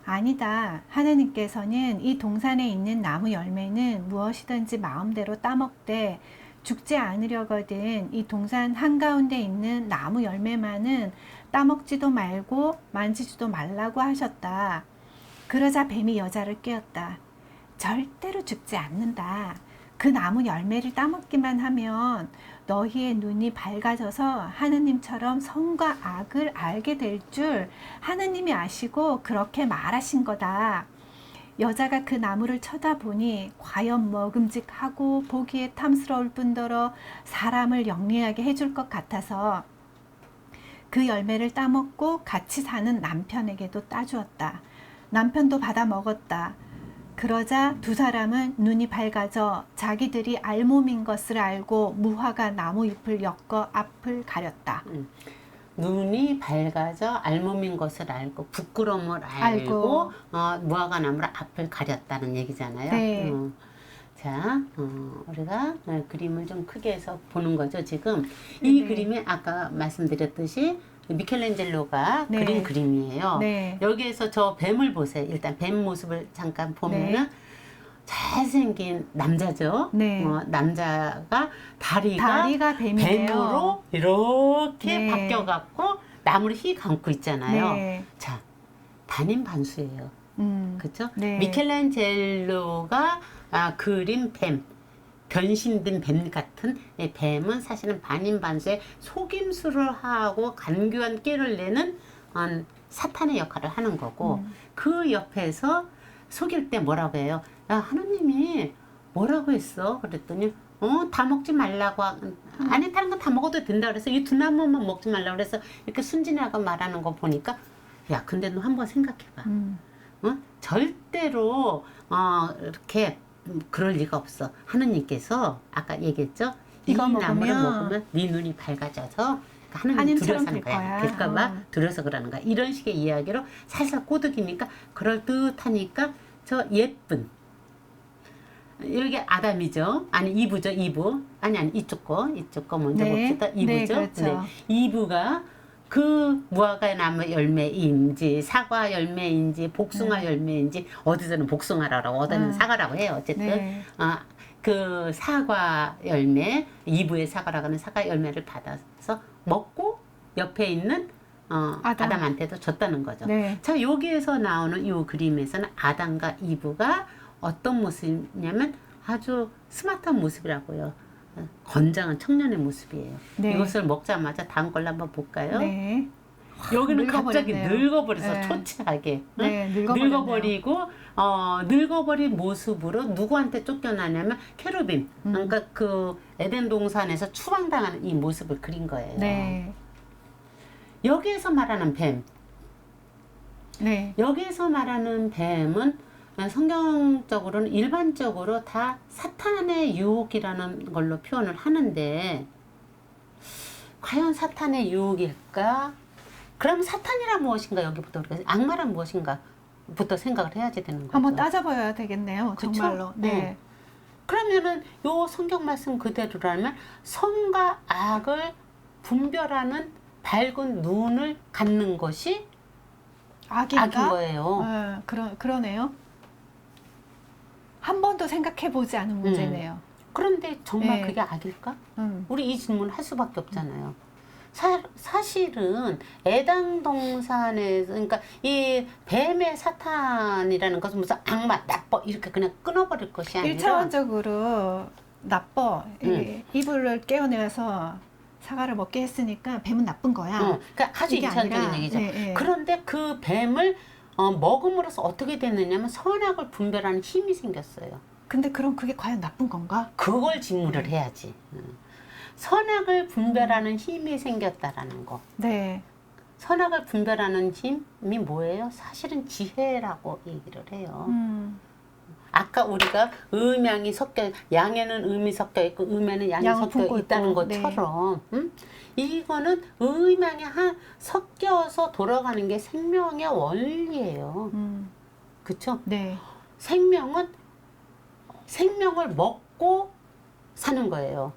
[SPEAKER 2] 아니다. 하느님께서는 이 동산에 있는 나무 열매는 무엇이든지 마음대로 따먹되 죽지 않으려거든 이 동산 한가운데 있는 나무 열매만은 따먹지도 말고 만지지도 말라고 하셨다. 그러자 뱀이 여자를 깨웠다. 절대로 죽지 않는다. 그 나무 열매를 따먹기만 하면 너희의 눈이 밝아져서 하느님처럼 선과 악을 알게 될 줄 하느님이 아시고 그렇게 말하신 거다. 여자가 그 나무를 쳐다보니 과연 먹음직하고 보기에 탐스러울 뿐더러 사람을 영리하게 해줄 것 같아서 그 열매를 따먹고 같이 사는 남편에게도 따주었다. 남편도 받아 먹었다. 그러자 두 사람은 눈이 밝아져 자기들이 알몸인 것을 알고 무화과 나무 잎을 엮어 앞을 가렸다.
[SPEAKER 1] 눈이 밝아져 알몸인 것을 알고 부끄러움을 알고 무화과 나무로 앞을 가렸다는 얘기잖아요.
[SPEAKER 2] 네.
[SPEAKER 1] 자, 우리가 그림을 좀 크게 해서 보는 거죠. 지금 이
[SPEAKER 2] 네.
[SPEAKER 1] 그림이 아까 말씀드렸듯이 미켈란젤로가
[SPEAKER 2] 네.
[SPEAKER 1] 그린 그림이에요.
[SPEAKER 2] 네.
[SPEAKER 1] 여기에서 저 뱀을 보세요. 일단 뱀 모습을 잠깐 보면은 잘생긴 남자죠.
[SPEAKER 2] 네.
[SPEAKER 1] 남자가 다리가
[SPEAKER 2] 뱀이에요.
[SPEAKER 1] 뱀으로 이렇게
[SPEAKER 2] 네.
[SPEAKER 1] 바뀌어갖고 나무를 휘 감고 있잖아요.
[SPEAKER 2] 네.
[SPEAKER 1] 자, 반인반수예요. 그렇죠?
[SPEAKER 2] 네.
[SPEAKER 1] 미켈란젤로가 그린 뱀, 변신된 뱀 같은 뱀은 사실은 반인반수의 속임수를 하고 간교한 깨를 내는 사탄의 역할을 하는 거고, 그 옆에서 속일 때 뭐라고 해요? 야, 하나님이 뭐라고 했어? 그랬더니 다 먹지 말라고 안에 다른 건 다 먹어도 된다 그래서 이 두 나무만 먹지 말라고 그래서 이렇게 순진하게 말하는 거 보니까 야 근데 너 한번 생각해봐. 절대로 이렇게 그럴 리가 없어. 하느님께서 아까 얘기했죠. 이
[SPEAKER 2] 이거
[SPEAKER 1] 나무를
[SPEAKER 2] 먹으면
[SPEAKER 1] 먹으면 네 눈이 밝아져서 하느님
[SPEAKER 2] 하느님처럼
[SPEAKER 1] 두려워서 하는
[SPEAKER 2] 될
[SPEAKER 1] 거야.
[SPEAKER 2] 거야.
[SPEAKER 1] 될까봐 두려워서 그러는 거야. 이런 식의 이야기로 살살 꼬드기니까 그럴듯하니까 저 예쁜 여기 아담이죠. 아니 이브죠. 이브. 아니 이쪽 거 먼저
[SPEAKER 2] 네.
[SPEAKER 1] 봅시다. 이브죠.
[SPEAKER 2] 네, 그렇죠.
[SPEAKER 1] 이브가 그 무화과 나무 열매인지 사과 열매인지 복숭아 열매인지 어디서는 복숭아라고 어디는 사과라고 해요. 어쨌든
[SPEAKER 2] 네.
[SPEAKER 1] 그 사과 열매 이브의 사과라고 하는 사과 열매를 받아서 먹고 옆에 있는 아담한테도 줬다는 거죠.
[SPEAKER 2] 네.
[SPEAKER 1] 자 여기에서 나오는 이 그림에서는 아담과 이브가 어떤 모습이냐면 아주 스마트한 모습이라고요. 건장한 청년의 모습이에요.
[SPEAKER 2] 네.
[SPEAKER 1] 이것을 먹자마자 다음 걸로 한번 볼까요?
[SPEAKER 2] 네.
[SPEAKER 1] 여기는 갑자기
[SPEAKER 2] 늙어버렸네요.
[SPEAKER 1] 늙어버려서
[SPEAKER 2] 네.
[SPEAKER 1] 초췌하게
[SPEAKER 2] 네, 늙어버렸네요.
[SPEAKER 1] 늙어버리고 늙어버린 모습으로 누구한테 쫓겨나냐면 케루빔 그러니까 그 에덴 동산에서 추방당하는 이 모습을 그린 거예요.
[SPEAKER 2] 네.
[SPEAKER 1] 여기에서 말하는 뱀
[SPEAKER 2] 네.
[SPEAKER 1] 여기에서 말하는 뱀은 성경적으로는 일반적으로 다 사탄의 유혹이라는 걸로 표현을 하는데 과연 사탄의 유혹일까? 그럼 사탄이란 무엇인가 여기부터 우리가 악마란 무엇인가부터 생각을 해야지 되는 거죠.
[SPEAKER 2] 한번 따져봐야 되겠네요.
[SPEAKER 1] 그쵸?
[SPEAKER 2] 정말로. 네.
[SPEAKER 1] 그러면은 요 성경 말씀 그대로라면 선과 악을 분별하는 밝은 눈을 갖는 것이
[SPEAKER 2] 악인가?
[SPEAKER 1] 악인 거예요.
[SPEAKER 2] 그러네요. 한 번도 생각해 보지 않은 문제네요.
[SPEAKER 1] 그런데 정말
[SPEAKER 2] 네.
[SPEAKER 1] 그게 악일까?
[SPEAKER 2] 음.
[SPEAKER 1] 우리 이 질문을 할 수밖에 없잖아요. 사실은 에단 동산에서 그러니까 이 뱀의 사탄이라는 것은 무슨 악마, 나빠 이렇게 그냥 끊어버릴 것이 아니라
[SPEAKER 2] 1차원적으로 나빠. 이불을 깨어내서 사과를 먹게 했으니까 뱀은 나쁜 거야.
[SPEAKER 1] 그러니까 아주
[SPEAKER 2] 이게
[SPEAKER 1] 이차적인
[SPEAKER 2] 아니라,
[SPEAKER 1] 얘기죠.
[SPEAKER 2] 네.
[SPEAKER 1] 그런데 그 뱀을 먹음으로써 어떻게 됐느냐면 선악을 분별하는 힘이 생겼어요.
[SPEAKER 2] 근데 그럼 그게 과연 나쁜 건가?
[SPEAKER 1] 그걸 직무를 해야지. 선악을 분별하는 힘이 생겼다라는 거.
[SPEAKER 2] 네.
[SPEAKER 1] 선악을 분별하는 힘이 뭐예요? 사실은 지혜라고 얘기를 해요. 아까 우리가 음양이 섞여, 양에는 음이 섞여 있고 음에는 양이
[SPEAKER 2] 양을
[SPEAKER 1] 섞여
[SPEAKER 2] 품고
[SPEAKER 1] 있다는
[SPEAKER 2] 있고,
[SPEAKER 1] 것처럼 이거는 음양이 섞여서 돌아가는 게 생명의 원리예요. 그쵸?
[SPEAKER 2] 네.
[SPEAKER 1] 생명은 생명을 먹고 사는 거예요.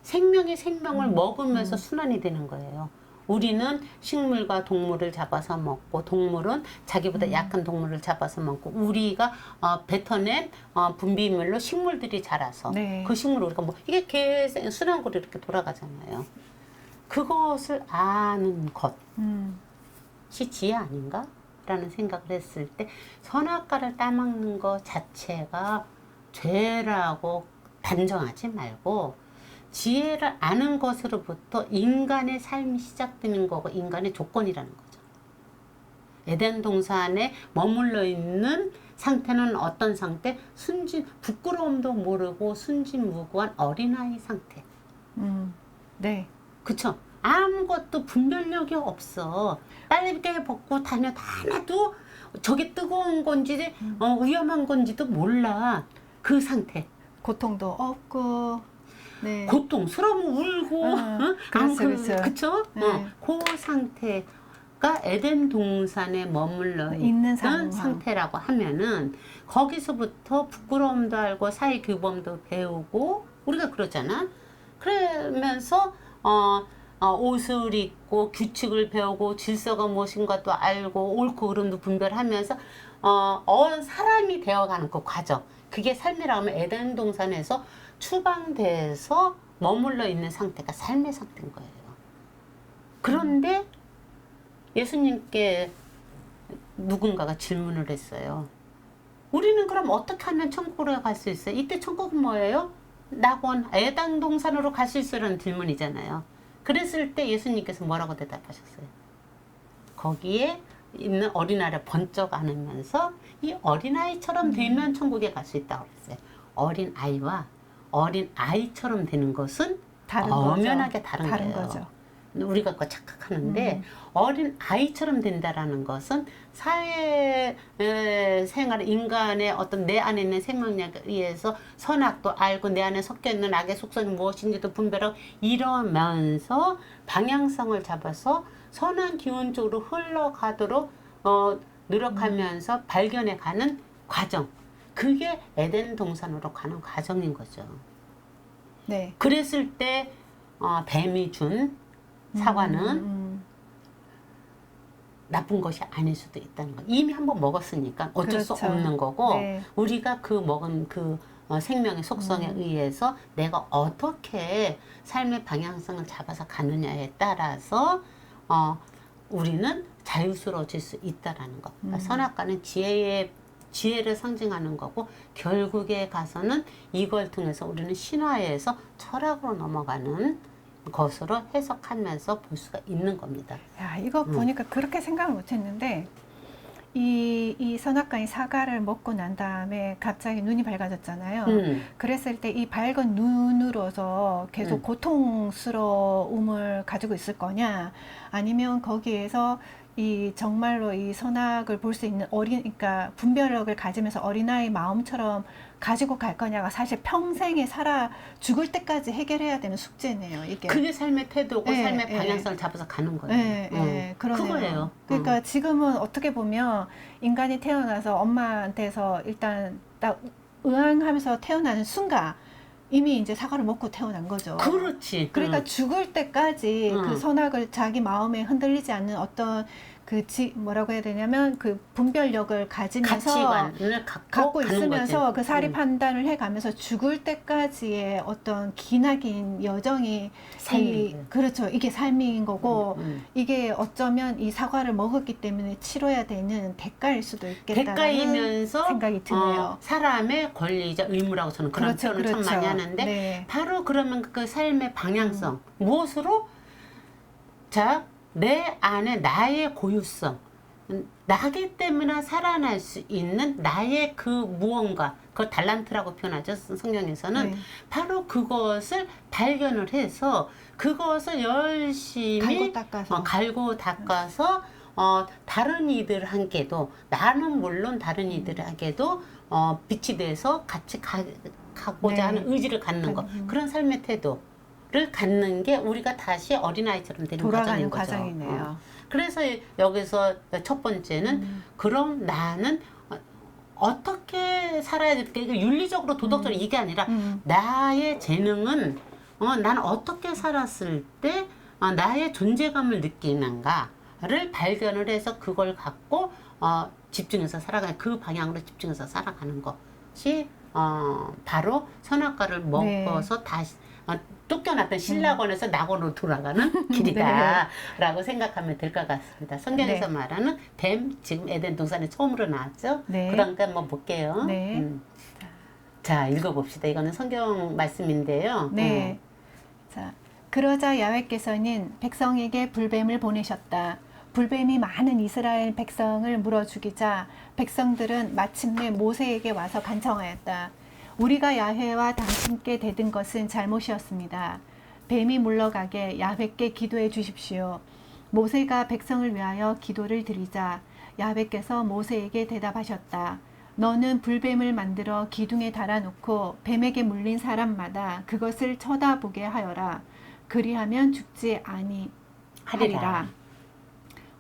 [SPEAKER 1] 생명이 생명을 먹으면서 순환이 되는 거예요. 우리는 식물과 동물을 잡아서 먹고 동물은 자기보다 약한 동물을 잡아서 먹고 우리가 뱉어낸 분비물로 식물들이 자라서
[SPEAKER 2] 네.
[SPEAKER 1] 그 식물을 우리가 뭐 이게 계속 순환구로 이렇게 돌아가잖아요. 그것을 아는 것이 지혜 아닌가? 라는 생각을 했을 때 선악과를 따먹는 것 자체가 죄라고 단정하지 말고 지혜를 아는 것으로부터 인간의 삶이 시작되는 거고 인간의 조건이라는 거죠. 에덴 동산에 머물러 있는 상태는 어떤 상태? 부끄러움도 모르고 순진무구한 어린아이 상태.
[SPEAKER 2] 네.
[SPEAKER 1] 그쵸? 아무것도 분별력이 없어. 빨개 벗고 다녀도 하나도 저게 뜨거운 건지 위험한 건지도 몰라. 그 상태.
[SPEAKER 2] 고통도 없고. 네.
[SPEAKER 1] 고통스러우면 울고
[SPEAKER 2] 그렇죠.
[SPEAKER 1] 그쵸?
[SPEAKER 2] 네.
[SPEAKER 1] 그 상태가 에덴 동산에 머물러
[SPEAKER 2] 있는
[SPEAKER 1] 있는 상태라고 하면은 거기서부터 부끄러움도 알고 사회 규범도 배우고 우리가 그러잖아. 그러면서 옷을 입고 규칙을 배우고 질서가 무엇인가도 알고 옳고 그름도 분별하면서 사람이 되어가는 그 과정. 그게 삶이라고 하면 에덴 동산에서 추방돼서 머물러 있는 상태가 삶의 상태인 거예요. 그런데 예수님께 누군가가 질문을 했어요. 우리는 그럼 어떻게 하면 천국으로 갈 수 있어요? 이때 천국은 뭐예요? 낙원, 에덴 동산으로 갈 수 있어요라는 질문이잖아요. 그랬을 때 예수님께서 뭐라고 대답하셨어요? 거기에 있는 어린아이를 번쩍 안으면서 이 어린아이처럼 되면 천국에 갈 수 있다고 그랬어요. 어린아이와 어린 아이처럼 되는 것은
[SPEAKER 2] 다른
[SPEAKER 1] 엄연하게
[SPEAKER 2] 거죠.
[SPEAKER 1] 다른 거예요.
[SPEAKER 2] 거죠.
[SPEAKER 1] 우리가 그거 착각하는데 어린 아이처럼 된다라는 것은 사회 생활 인간의 어떤 내 안에 있는 생명력에 의해서 선악도 알고 내 안에 섞여 있는 악의 속성이 무엇인지도 분별하고 이러면서 방향성을 잡아서 선한 기운 쪽으로 흘러가도록 노력하면서 발견해가는 과정. 그게 에덴 동산으로 가는 과정인 거죠.
[SPEAKER 2] 네.
[SPEAKER 1] 그랬을 때 뱀이 준 사과는 나쁜 것이 아닐 수도 있다는 거. 이미 한번 먹었으니까 어쩔 수
[SPEAKER 2] 그렇죠.
[SPEAKER 1] 없는 거고
[SPEAKER 2] 네.
[SPEAKER 1] 우리가 그 먹은 그 생명의 속성에 의해서 내가 어떻게 삶의 방향성을 잡아서 가느냐에 따라서 우리는 자유스러워질 수 있다라는 것. 그러니까 선악과는 지혜를 상징하는 거고 결국에 가서는 이걸 통해서 우리는 신화에서 철학으로 넘어가는 것으로 해석하면서 볼 수가 있는 겁니다.
[SPEAKER 2] 야, 이거 보니까 그렇게 생각을 못 했는데, 이 선악과의 사과를 먹고 난 다음에 갑자기 눈이 밝아졌잖아요. 그랬을 때 이 밝은 눈으로서 계속 고통스러움을 가지고 있을 거냐, 아니면 거기에서 이 정말로 이 선악을 볼 수 있는 그러니까 분별력을 가지면서 어린아이 마음처럼 가지고 갈 거냐가 사실 평생에 죽을 때까지 해결해야 되는 숙제네요, 이게.
[SPEAKER 1] 그게 삶의 태도고
[SPEAKER 2] 네,
[SPEAKER 1] 삶의
[SPEAKER 2] 네.
[SPEAKER 1] 방향성을 잡아서 가는 거예요.
[SPEAKER 2] 네, 그러네요.
[SPEAKER 1] 그거예요.
[SPEAKER 2] 그러니까 지금은 어떻게 보면 인간이 태어나서 엄마한테서 일단 딱 의항하면서 태어나는 순간 이미 이제 사과를 먹고 태어난 거죠.
[SPEAKER 1] 그렇지.
[SPEAKER 2] 그러니까 죽을 때까지 그 선악을 자기 마음에 흔들리지 않는 어떤 뭐라고 해야 되냐면 그 분별력을 가지면서
[SPEAKER 1] 가치관을 갖고 가는
[SPEAKER 2] 있으면서
[SPEAKER 1] 거지.
[SPEAKER 2] 그 사리 판단을 해가면서 죽을 때까지의 어떤 기나긴 여정이
[SPEAKER 1] 삶이에요.
[SPEAKER 2] 그렇죠. 이게 삶인 거고 이게 어쩌면 이 사과를 먹었기 때문에 치러야 되는 대가일 수도 있겠다는
[SPEAKER 1] 대가이면서
[SPEAKER 2] 생각이 드네요.
[SPEAKER 1] 사람의 권리이자 의무라고 저는 그런
[SPEAKER 2] 그렇죠,
[SPEAKER 1] 표현을 참
[SPEAKER 2] 그렇죠.
[SPEAKER 1] 많이 하는데
[SPEAKER 2] 네.
[SPEAKER 1] 바로 그러면 그 삶의 방향성 무엇으로 내 안에 나의 고유성 나기 때문에 살아날 수 있는 나의 그 무언가 그걸 달란트라고 표현하죠 성경에서는
[SPEAKER 2] 네.
[SPEAKER 1] 바로 그것을 발견을 해서 그것을 열심히 갈고 닦아서 다른 이들에게도 나는 물론 다른 이들에게도 빛이 돼서 같이 가고자
[SPEAKER 2] 네.
[SPEAKER 1] 하는 의지를 갖는 것 그런 삶의 태도를 갖는 게 우리가 다시 어린아이처럼 되는
[SPEAKER 2] 돌아가는
[SPEAKER 1] 과정인 거죠.
[SPEAKER 2] 과정이네요.
[SPEAKER 1] 그래서 여기서 첫 번째는 그럼 나는 어떻게 살아야 될까? 이거 윤리적으로 도덕적으로 이게 아니라 나의 재능은 나는 어떻게 살았을 때 나의 존재감을 느끼는가를 발견을 해서 그걸 갖고 집중해서 살아가는 그 방향으로 집중해서 살아가는 것이 바로 선악과를 먹어서 다시 쫓겨났던 신라권에서 낙원으로 돌아가는 길이다라고 생각하면 될 것 같습니다. 성경에서 말하는 뱀, 지금 에덴 동산에 처음으로 나왔죠. 그러니까 한번 볼게요. 자, 읽어봅시다. 이거는 성경 말씀인데요.
[SPEAKER 2] 네. 자, 그러자 야훼께서는 백성에게 불뱀을 보내셨다. 불뱀이 많은 이스라엘 백성을 물어 죽이자 백성들은 마침내 모세에게 와서 간청하였다. 우리가 야훼와 당신께 대든 것은 잘못이었습니다. 뱀이 물러가게 야훼께 기도해 주십시오. 모세가 백성을 위하여 기도를 드리자 야훼께서 모세에게 대답하셨다. 너는 불뱀을 만들어 기둥에 달아놓고 뱀에게 물린 사람마다 그것을 쳐다보게 하여라. 그리하면 죽지 아니하리라.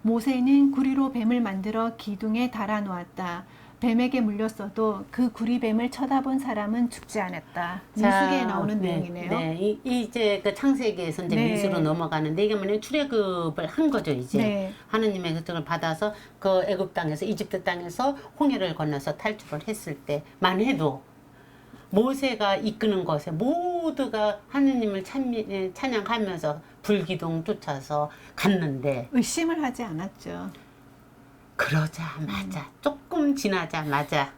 [SPEAKER 2] 모세는 구리로 뱀을 만들어 기둥에 달아놓았다. 뱀에게 물렸어도 그 구리뱀을 쳐다본 사람은 죽지 않았다. 민수기에 나오는 내용이네요.
[SPEAKER 1] 네, 이제 그 창세기에서 이제 민수로 넘어가는데 이게 뭐냐면 출애굽을 한 거죠. 이제 하느님의 혜택을 받아서 그 애굽 땅에서 이집트 땅에서 홍해를 건너서 탈출을 했을 때만 해도 모세가 이끄는 것에 모두가 하느님을 찬양하면서 불기둥 쫓아서 갔는데
[SPEAKER 2] 의심을 하지 않았죠.
[SPEAKER 1] 그러자마자 조금 지나자마자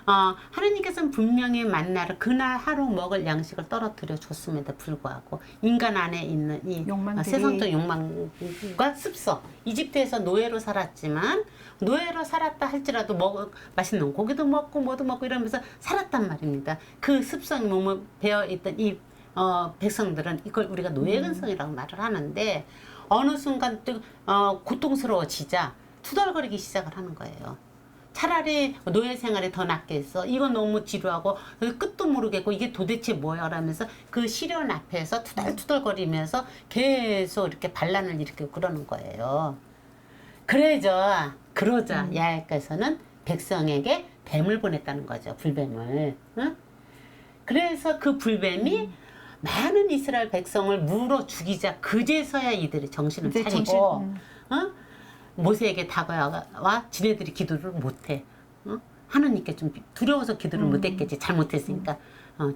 [SPEAKER 1] 하나님께서는 분명히 만나를 그날 하루 먹을 양식을 떨어뜨려 줬음에도 불구하고 인간 안에 있는 이
[SPEAKER 2] 욕망들이.
[SPEAKER 1] 세상적 욕망과 습성, 이집트에서 노예로 살았지만 노예로 살았다 할지라도 맛있는 고기도 먹고 뭐도 먹고 이러면서 살았단 말입니다. 그 습성이 몸에 배어있던 이 백성들은 이걸 우리가 노예근성이라고 말을 하는데 어느 순간 또 고통스러워지자 투덜거리기 시작을 하는 거예요. 차라리 노예 생활이 더 낫겠어. 이건 너무 지루하고 끝도 모르겠고 이게 도대체 뭐야 라면서 그 시련 앞에서 투덜투덜거리면서 계속 이렇게 반란을 일으키고 그러는 거예요. 그러자 야훼께서는 백성에게 뱀을 보냈다는 거죠. 불뱀을. 응? 그래서 그 불뱀이 많은 이스라엘 백성을 물어 죽이자 그제서야 이들이 정신을 차리고 모세에게 다가와 지네들이 기도를 못해. 하나님께 좀 두려워서 기도를 못했겠지. 잘못했으니까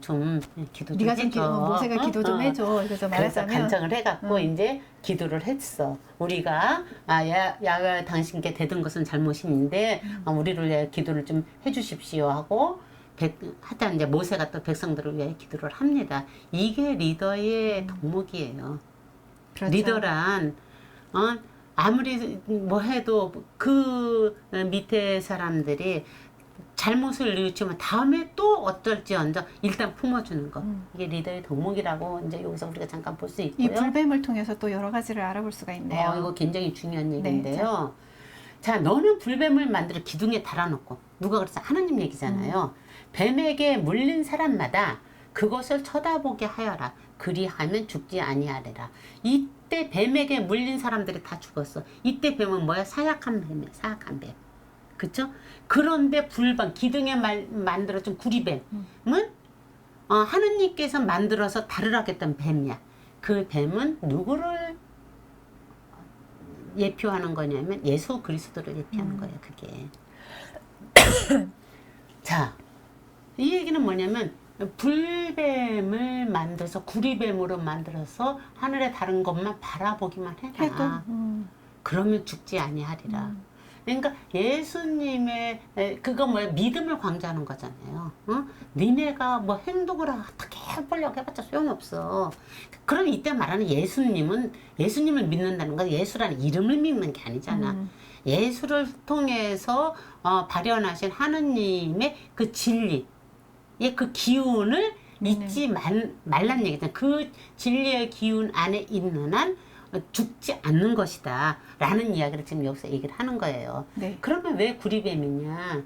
[SPEAKER 1] 좀 기도 좀
[SPEAKER 2] 네가
[SPEAKER 1] 해줘.
[SPEAKER 2] 모세가 기도 좀 해줘. 그래서
[SPEAKER 1] 그래서
[SPEAKER 2] 말하자면
[SPEAKER 1] 간청을 해갖고 이제 기도를 했어. 우리가 야훼 당신께 대든 것은 잘못인데 우리를 위해 기도를 좀 해주십시오 하고 하여튼 이제 모세가 또 백성들을 위해 기도를 합니다. 이게 리더의 덕목이에요.
[SPEAKER 2] 그렇죠.
[SPEAKER 1] 리더란 아무리 뭐 해도 그 밑에 사람들이 잘못을 뉘우치면 다음에 또 어떨지언정 일단 품어주는 거. 이게 리더의 덕목이라고 이제 여기서 우리가 잠깐 볼 수 있고요.
[SPEAKER 2] 이 불뱀을 통해서 또 여러 가지를 알아볼 수가 있네요.
[SPEAKER 1] 이거 굉장히 중요한
[SPEAKER 2] 네,
[SPEAKER 1] 얘기인데요. 자, 너는 불뱀을 만들어 기둥에 달아놓고 누가 그랬어? 하나님 얘기잖아요. 뱀에게 물린 사람마다 그것을 쳐다보게 하여라. 그리하면 죽지 아니하리라. 이때 뱀에게 물린 사람들이 다 죽었어. 이때 뱀은 뭐야? 사약한 뱀이야. 사약한 뱀. 그쵸? 그런데 불뱀, 기둥에 만들어준 구리뱀은 하느님께서 만들어서 다루라고 했던 뱀이야. 그 뱀은 누구를 예표하는 거냐면 예수 그리스도를 예표하는 거예요. 그게. 자, 이 얘기는 뭐냐면 불뱀을 만들어서 구리뱀으로 만들어서 하늘에 다른 것만 바라보기만 해라. 그러면 죽지 아니하리라. 그러니까 예수님의 그거 뭐야 믿음을 강조하는 거잖아요. 니네가 뭐 행동을 어떻게 해보려고 해봤자 소용없어. 그럼 이때 말하는 예수님을 믿는다는 건 예수라는 이름을 믿는 게 아니잖아. 예수를 통해서 발현하신 하느님의 그 진리, 그 기운을 잊지 말란 얘기잖아. 그 진리의 기운 안에 있는 한 죽지 않는 것이다 라는 이야기를 지금 여기서 얘기를 하는 거예요.
[SPEAKER 2] 네.
[SPEAKER 1] 그러면 왜 구리뱀이냐?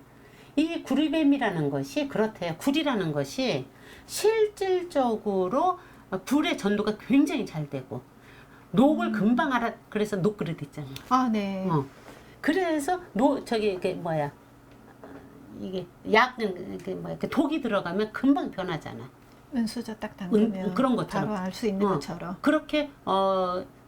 [SPEAKER 1] 이 구리뱀이라는 것이 그렇대요. 구리라는 것이 실질적으로 불의 전도가 굉장히 잘 되고 녹을 금방 알아. 그래서 녹그릇 있잖아.
[SPEAKER 2] 아, 네.
[SPEAKER 1] 그래서 이게 뭐야? 이게 독이 들어가면 금방 변하잖아.
[SPEAKER 2] 은수저 딱 담그면
[SPEAKER 1] 그런 것처럼
[SPEAKER 2] 바로 알 수 있는 것처럼.
[SPEAKER 1] 그렇게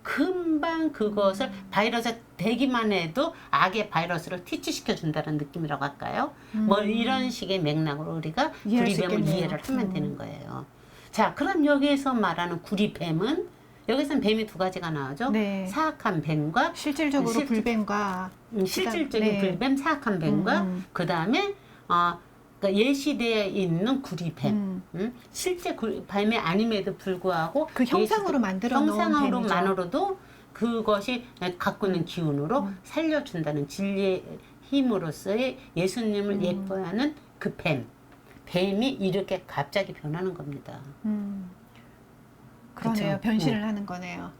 [SPEAKER 1] 금방 그것을 바이러스 되기만 해도 악의 바이러스를 퇴치시켜 준다는 느낌이라고 할까요? 뭐 이런 식의 맥락으로 우리가 구리뱀을 이해를 하면 되는 거예요. 자, 그럼 여기에서 말하는 구리뱀은 여기서는 뱀이 두 가지가 나오죠.
[SPEAKER 2] 네.
[SPEAKER 1] 사악한 뱀과
[SPEAKER 2] 실질적으로 불뱀과
[SPEAKER 1] 실질적인
[SPEAKER 2] 네.
[SPEAKER 1] 불뱀, 사악한 뱀과 그 다음에 그러니까 예시되어 있는 구리뱀. 실제 뱀이 아님에도 불구하고
[SPEAKER 2] 그 형상으로 만들어 놓은 뱀이죠.
[SPEAKER 1] 형상으로만으로도 그것이 갖고 있는 기운으로 살려준다는 진리의 힘으로서의 예수님을 예뻐하는 그 뱀이 이렇게 갑자기 변하는 겁니다.
[SPEAKER 2] 그러네요.
[SPEAKER 1] 그쵸?
[SPEAKER 2] 변신을 하는 거네요.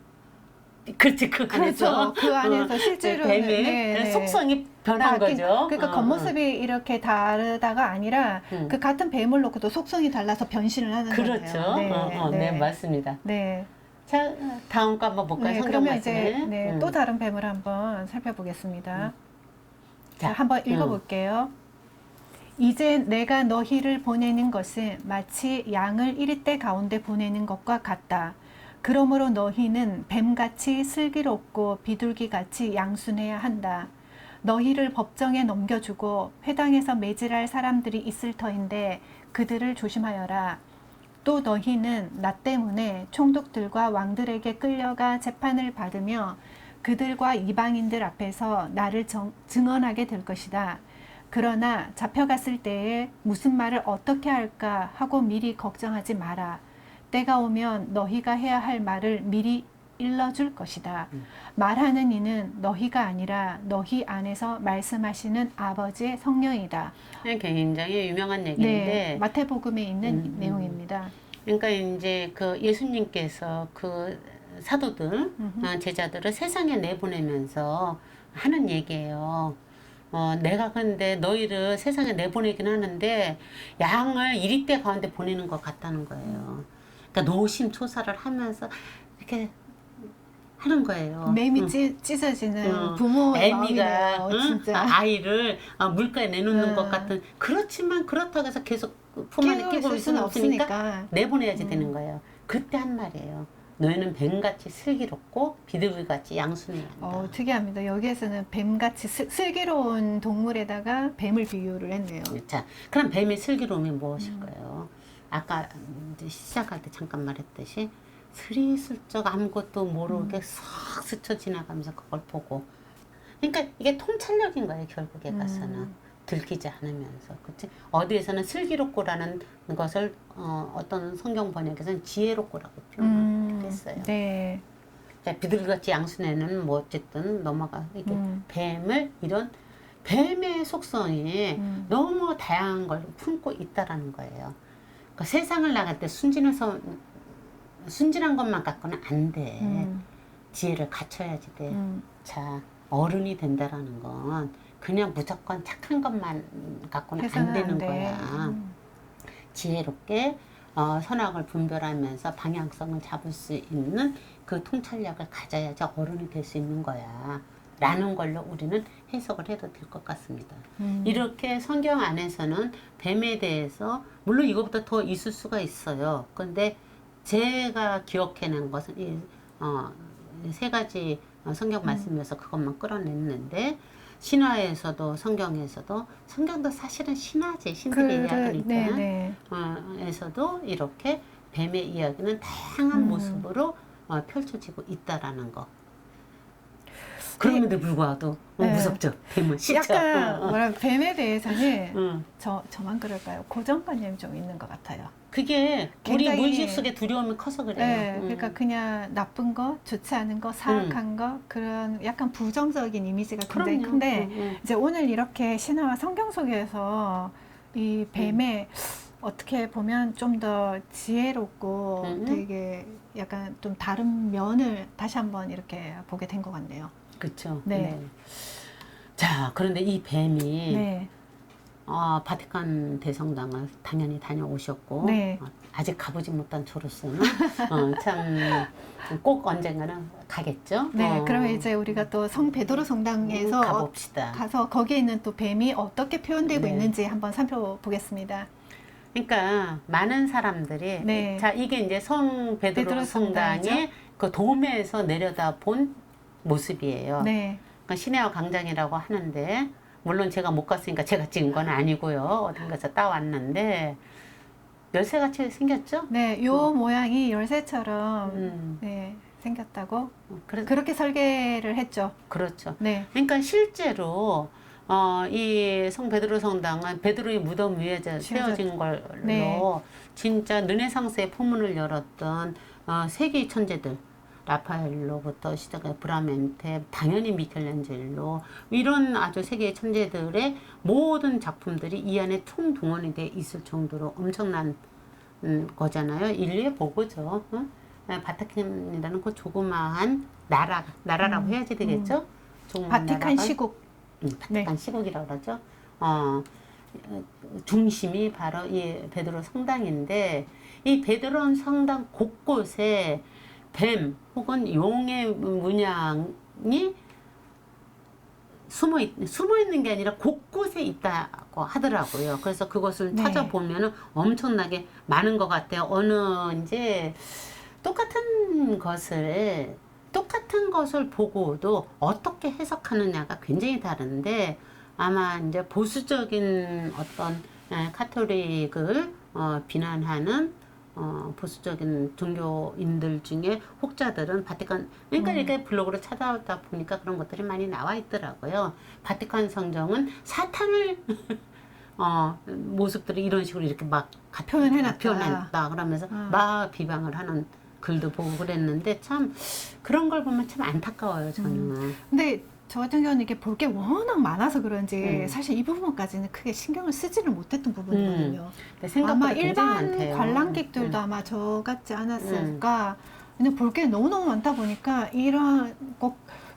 [SPEAKER 1] 그렇지, 그 안에서.
[SPEAKER 2] 그 안에서 실제로
[SPEAKER 1] 뱀의 속성이 변한 거죠.
[SPEAKER 2] 그러니까 겉모습이 이렇게 다르다가 아니라 그 같은 뱀을 놓고도 속성이 달라서 변신을 하는
[SPEAKER 1] 그렇죠.
[SPEAKER 2] 거네요.
[SPEAKER 1] 네, 맞습니다.
[SPEAKER 2] 네.
[SPEAKER 1] 자, 다음 거 한번 볼까요?
[SPEAKER 2] 네,
[SPEAKER 1] 성경
[SPEAKER 2] 그러면
[SPEAKER 1] 말씀을.
[SPEAKER 2] 이제 또 다른 뱀을 한번 살펴보겠습니다.
[SPEAKER 1] 자,
[SPEAKER 2] 자, 한번 읽어볼게요. 이제 내가 너희를 보내는 것은 마치 양을 이리떼 가운데 보내는 것과 같다. 그러므로 너희는 뱀같이 슬기롭고 비둘기같이 양순해야 한다. 너희를 법정에 넘겨주고 회당에서 매질할 사람들이 있을 터인데 그들을 조심하여라. 또 너희는 나 때문에 총독들과 왕들에게 끌려가 재판을 받으며 그들과 이방인들 앞에서 나를 증언하게 될 것이다. 그러나 잡혀갔을 때에 무슨 말을 어떻게 할까 하고 미리 걱정하지 마라. 때가 오면 너희가 해야 할 말을 미리 일러줄 것이다. 말하는 이는 너희가 아니라 너희 안에서 말씀하시는 아버지의 성령이다.
[SPEAKER 1] 굉장히 유명한 얘기인데
[SPEAKER 2] 네, 마태복음에 있는 내용입니다.
[SPEAKER 1] 그러니까 이제 그 예수님께서 그 사도들, 제자들을 세상에 내보내면서 하는 얘기예요. 내가 근데 너희를 세상에 내보내긴 하는데 양을 이리대 가운데 보내는 것 같다는 거예요. 그러니까 노심초사를 하면서 이렇게 하는 거예요.
[SPEAKER 2] 매미 찢어지는 부모의 마음이네요. 진짜.
[SPEAKER 1] 아이를 물가에 내놓는 것 같은. 그렇지만 그렇다고 해서 계속 품 안에 끼고 있을 수는 없으니까 내보내야지 되는 거예요. 그때 한 말이에요. 너희는 뱀같이 슬기롭고 비둘기같이 양순해야 한다.
[SPEAKER 2] 특이합니다. 여기에서는 뱀같이 슬기로운 동물에다가 뱀을 비유를 했네요.
[SPEAKER 1] 자, 그럼 뱀의 슬기로움이 무엇일까요? 아까 이제 시작할 때 잠깐 말했듯이 스리슬쩍 아무것도 모르게 싹 스쳐 지나가면서 그걸 보고. 그러니까 이게 통찰력인 거예요. 결국에 가서는. 들키지 않으면서. 그치? 어디에서는 슬기롭고라는 것을 어떤 성경 번역에서는 지혜롭고라고 표현했어요.
[SPEAKER 2] 네.
[SPEAKER 1] 비둘기같이 양순에는 뭐 어쨌든 넘어가 이게 뱀을 이런 뱀의 속성이 너무 다양한 걸 품고 있다라는 거예요. 그러니까 세상을 나갈 때 순진한 것만 갖고는 안 돼. 지혜를 갖춰야지 돼. 자, 어른이 된다라는 건 그냥 무조건 착한 것만 갖고는 안 되는 거야. 지혜롭게 선악을 분별하면서 방향성을 잡을 수 있는 그 통찰력을 가져야지 어른이 될 수 있는 거야. 라는 걸로 우리는 해석을 해도 될 것 같습니다. 이렇게 성경 안에서는 뱀에 대해서 물론 이거보다 더 있을 수가 있어요. 근데 제가 기억해낸 것은 이 세 가지 성경 말씀에서 그것만 끌어냈는데 신화에서도 성경도 사실은 신화지 신들의 이야기니까 에서도 이렇게 뱀의 이야기는 다양한 모습으로 펼쳐지고 있다라는 거. 그런데 불구하고 무섭죠. 뱀은 싫죠.
[SPEAKER 2] 약간 뱀에 대해서는 저만 그럴까요? 고정관념이 좀 있는 것 같아요.
[SPEAKER 1] 그게 우리 무의식 속에 두려움이 커서 그래요.
[SPEAKER 2] 네, 그러니까 그냥 나쁜 거, 좋지 않은 거, 사악한 거 그런 약간 부정적인 이미지가 굉장히 큰데 이제 오늘 이렇게 신화와 성경 속에서 이 뱀의 어떻게 보면 좀 더 지혜롭고 되게 약간 좀 다른 면을 다시 한번 이렇게 보게 된 것 같네요.
[SPEAKER 1] 그렇죠.
[SPEAKER 2] 네.
[SPEAKER 1] 자, 그런데 이 뱀이 바티칸 대성당을 당연히 다녀오셨고 아직 가보지 못한 저로서는 참 꼭 언젠가는 가겠죠.
[SPEAKER 2] 네, 그러면 이제 우리가 또 성 베드로 성당에서
[SPEAKER 1] 가봅시다.
[SPEAKER 2] 가서 거기에 있는 또 뱀이 어떻게 표현되고 있는지 한번 살펴보겠습니다.
[SPEAKER 1] 그러니까 많은 사람들이 자 이게 이제 성 베드로 성당의 그 도매에서 내려다 본 모습이에요. 그러니까 시내와 광장이라고 하는데 물론 제가 못 갔으니까 제가 찍은 건 아니고요. 어딘가서 따왔는데 열쇠같이 생겼죠?
[SPEAKER 2] 네, 요 모양이 열쇠처럼 생겼다고 그렇게 설계를 했죠.
[SPEAKER 1] 그렇죠. 그러니까 실제로 이 성 베드로 성당은 베드로의 무덤 위에 세워진 걸로 진짜 르네상스의 포문을 열었던 세계의 천재들 라파엘로부터 시작해 브라멘테, 당연히 미켈란젤로 이런 아주 세계의 천재들의 모든 작품들이 이 안에 총동원이 돼 있을 정도로 엄청난 거잖아요. 인류의 보고죠. 바티칸이라는 그 조그마한 나라라고 해야지 되겠죠?
[SPEAKER 2] 바티칸 시국.
[SPEAKER 1] 바티칸 시국이라고 그러죠. 중심이 바로 이 베드로 성당인데 이 베드로 성당 곳곳에 뱀 혹은 용의 문양이 숨어 있는 게 아니라 곳곳에 있다고 하더라고요. 그래서 그것을 찾아보면 엄청나게 많은 것 같아요. 어느 이제 똑같은 것을 보고도 어떻게 해석하느냐가 굉장히 다른데 아마 이제 보수적인 어떤 카톨릭을 비난하는 보수적인 종교인들 중에 혹자들은 바티칸, 그러니까 이렇게 블로그로 찾아다 보니까 그런 것들이 많이 나와 있더라고요. 바티칸 성정은 사탄을 모습들을 이런 식으로 이렇게 막 표현했다 그러면서 막 비방을 하는 글도 보고 그랬는데 참 그런 걸 보면 참 안타까워요, 저는.
[SPEAKER 2] 근데 저 같은 경우는 이게 볼 게 워낙 많아서 그런지 사실 이 부분까지는 크게 신경을 쓰지를 못했던 부분이거든요. 아마 일반 관람객들도 아마 저 같지 않았을까. 근데 볼 게 너무너무 많다 보니까 이런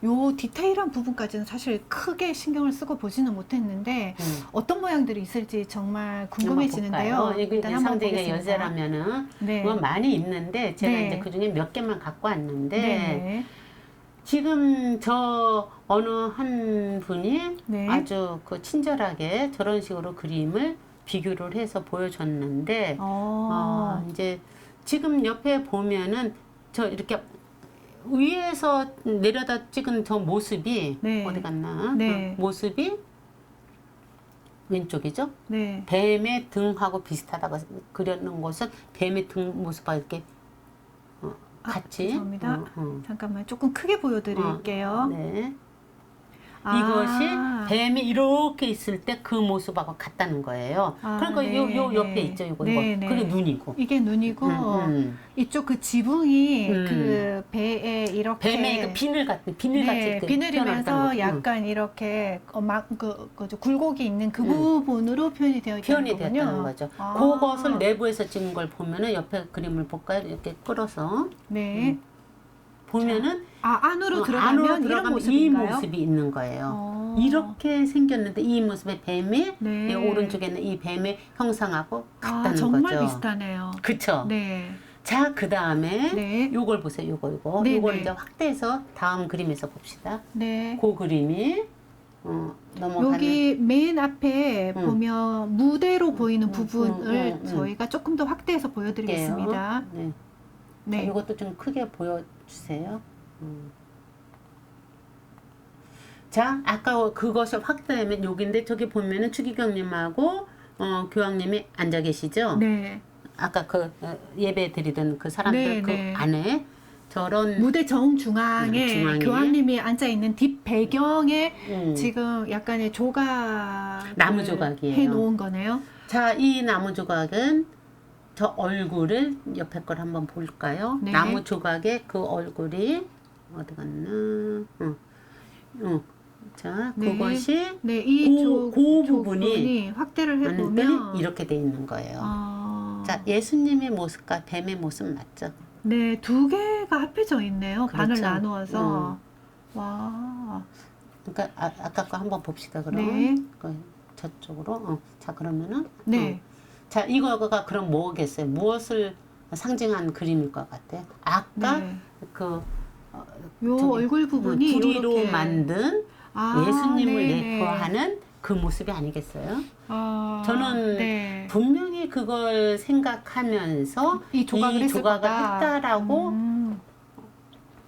[SPEAKER 2] 요 디테일한 부분까지는 사실 크게 신경을 쓰고 보지는 못했는데 어떤 모양들이 있을지 정말 궁금해지는데요.
[SPEAKER 1] 일단 한번 보겠습니다. 여세라면은 뭐 많이 있는데 제가 이제 그 중에 몇 개만 갖고 왔는데 지금 저 어느 한 분이 아주 그 친절하게 저런 식으로 그림을 비교를 해서 보여줬는데 이제 지금 옆에 보면은 저 이렇게 위에서 내려다 찍은 저 모습이 어디 갔나? 모습이 왼쪽이죠? 뱀의 등하고 비슷하다고 그려놓은 것은 뱀의 등 모습과 이렇게 같이.
[SPEAKER 2] 죄송합니다. 잠깐만 조금 크게 보여드릴게요.
[SPEAKER 1] 이것이 뱀이 이렇게 있을 때 그 모습하고 같다는 거예요. 그러니까 요 옆에 있죠, 이거. 그게 눈이고.
[SPEAKER 2] 이게 눈이고, 이쪽 그 지붕이 그 배에 이렇게.
[SPEAKER 1] 뱀의 그 비늘같이
[SPEAKER 2] 비늘이면서 약간 이렇게 굴곡이 있는 그 부분으로 표현이
[SPEAKER 1] 되었다는 거죠. 그것을 내부에서 찍은 걸 보면은 옆에 그림을 볼까요? 이렇게 끌어서. 보면은
[SPEAKER 2] 안으로 들어가면 이런 모습인가요?
[SPEAKER 1] 이 모습이 있는 거예요. 이렇게 생겼는데 이 모습의 뱀이 오른쪽에 있는 이 뱀의 형상하고 같다는
[SPEAKER 2] 정말
[SPEAKER 1] 거죠.
[SPEAKER 2] 비슷하네요.
[SPEAKER 1] 그쵸? 자, 그 다음에 요걸 보세요. 요걸 이제 확대해서 다음 그림에서 봅시다. 그 그림이 넘어가는
[SPEAKER 2] 여기 맨 앞에 보면 무대로 보이는 부분을 저희가 조금 더 확대해서 보여드리겠습니다.
[SPEAKER 1] 자, 이것도 좀 크게 보여주세요. 자, 아까 그것을 확대하면 여기인데 저기 보면은 추기경님하고 교황님이 앉아 계시죠? 아까 그 예배 드리던 그 사람들 그 안에 저런
[SPEAKER 2] 무대 정중앙에 교황님이 앉아 있는 뒷 배경에 지금 약간의
[SPEAKER 1] 나무 조각이에요.
[SPEAKER 2] 해 놓은 거네요.
[SPEAKER 1] 자, 이 나무 조각은 저 얼굴을 옆에 걸 한번 볼까요? 나무 조각의 그 얼굴이 어디 갔나? 자, 그것이 그 부분이
[SPEAKER 2] 확대를 해보면
[SPEAKER 1] 이렇게 돼 있는 거예요. 자, 예수님의 모습과 뱀의 모습 맞죠?
[SPEAKER 2] 두 개가 합해져 있네요. 반을 나누어서. 와.
[SPEAKER 1] 그러니까 아까 거 한번 봅시다. 그럼 저쪽으로. 자, 그러면은 자, 이거가 그럼 뭐겠어요? 무엇을 상징한 그림일 것 같아요? 아까
[SPEAKER 2] 요 얼굴 부분이
[SPEAKER 1] 구리로
[SPEAKER 2] 이렇게.
[SPEAKER 1] 만든 예수님을 내포하는 그 모습이 아니겠어요? 저는 분명히 그걸 생각하면서 이 조각을 했다라고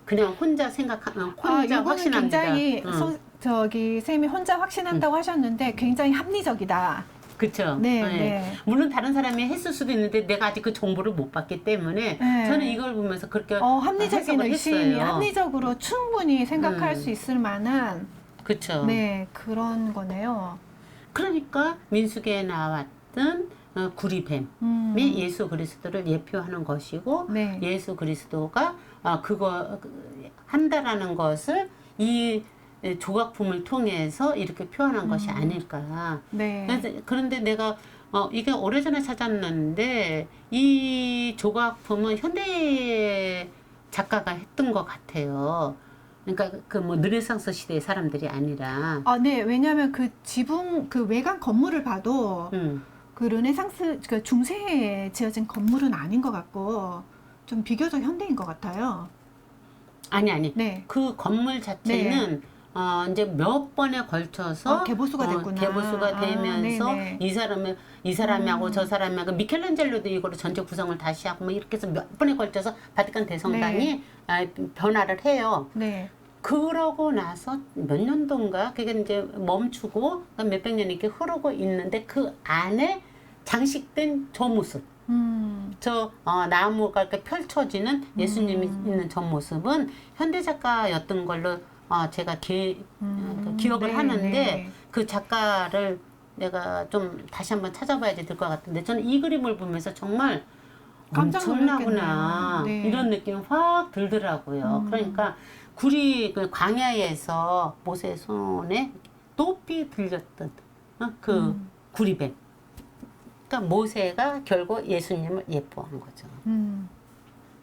[SPEAKER 1] 그냥 혼자 생각하면 혼자 확신합니다.
[SPEAKER 2] 굉장히 저기 쌤이 혼자 확신한다고 하셨는데 굉장히 합리적이다.
[SPEAKER 1] 그렇죠. 물론 다른 사람이 했을 수도 있는데 내가 아직 그 정보를 못 봤기 때문에 저는 이걸 보면서 그렇게
[SPEAKER 2] 합리적인 의심이
[SPEAKER 1] 했어요.
[SPEAKER 2] 합리적으로 충분히 생각할 수 있을 만한
[SPEAKER 1] 그렇죠.
[SPEAKER 2] 그런 거네요.
[SPEAKER 1] 그러니까 민수기에 나왔던 구리뱀이 예수 그리스도를 예표하는 것이고 예수 그리스도가 그거 한다라는 것을 이 조각품을 통해서 이렇게 표현한 것이 아닐까. 그런데 내가 이게 오래전에 찾았는데 이 조각품은 현대 작가가 했던 것 같아요. 그러니까 그 뭐 르네상스 시대의 사람들이 아니라.
[SPEAKER 2] 왜냐하면 그 지붕 그 외관 건물을 봐도 그 르네상스 그 중세에 지어진 건물은 아닌 것 같고 좀 비교적 현대인 것 같아요.
[SPEAKER 1] 아니. 그 건물 자체는 이제 몇 번에 걸쳐서
[SPEAKER 2] 개보수가 됐구나.
[SPEAKER 1] 개보수가 되면서 이 사람하고 저 사람하고 미켈란젤로도 이거로 전체 구성을 다시 하고 뭐 이렇게 해서 몇 번에 걸쳐서 바티칸 대성당이 변화를 해요. 그러고 나서 몇 년도인가 그게 이제 멈추고 몇백 년이 이렇게 흐르고 있는데 그 안에 장식된 저 모습. 저 나무가 이렇게 펼쳐지는 예수님이 있는 저 모습은 현대 작가였던 걸로 제가 기억을
[SPEAKER 2] 네,
[SPEAKER 1] 하는데
[SPEAKER 2] 네.
[SPEAKER 1] 그 작가를 내가 좀 다시 한번 찾아봐야지 될 것 같은데 저는 이 그림을 보면서 정말
[SPEAKER 2] 깜짝
[SPEAKER 1] 엄청나구나
[SPEAKER 2] 놀랐겠네요. 네.
[SPEAKER 1] 이런 느낌이 확 들더라고요. 그러니까 그 광야에서 모세의 손에 높이 들렸던 그 구리뱀. 그러니까 모세가 결국 예수님을 예뻐한 거죠.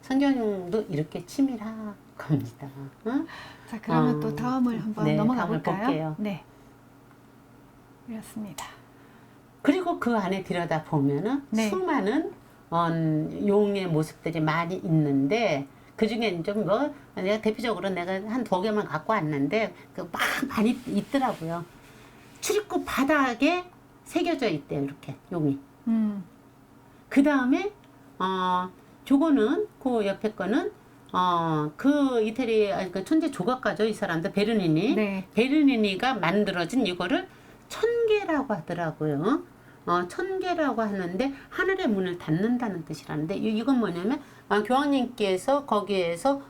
[SPEAKER 1] 성경도 이렇게 치밀한 겁니다. 응?
[SPEAKER 2] 자, 그러면 또 다음을 한번
[SPEAKER 1] 네,
[SPEAKER 2] 넘어가
[SPEAKER 1] 다음을
[SPEAKER 2] 볼까요?
[SPEAKER 1] 볼게요.
[SPEAKER 2] 네. 그렇습니다.
[SPEAKER 1] 그리고 그 안에 들여다 보면은
[SPEAKER 2] 네.
[SPEAKER 1] 수많은 용의 모습들이 많이 있는데 그 중에 좀 내가 대표적으로 내가 한 2개만 갖고 왔는데 그 막 많이 있더라고요. 출입구 바닥에 새겨져 있대요, 이렇게 용이. 그 다음에 저거는 그 옆에 거는 그 이태리 그 천재 조각가죠, 이 사람들 베르니니.
[SPEAKER 2] 네.
[SPEAKER 1] 베르니니가 만들어진 이거를 천개라고 하더라고요. 천개라고 하는데 하늘의 문을 닫는다는 뜻이라는데 이건 뭐냐면 교황님께서 거기에서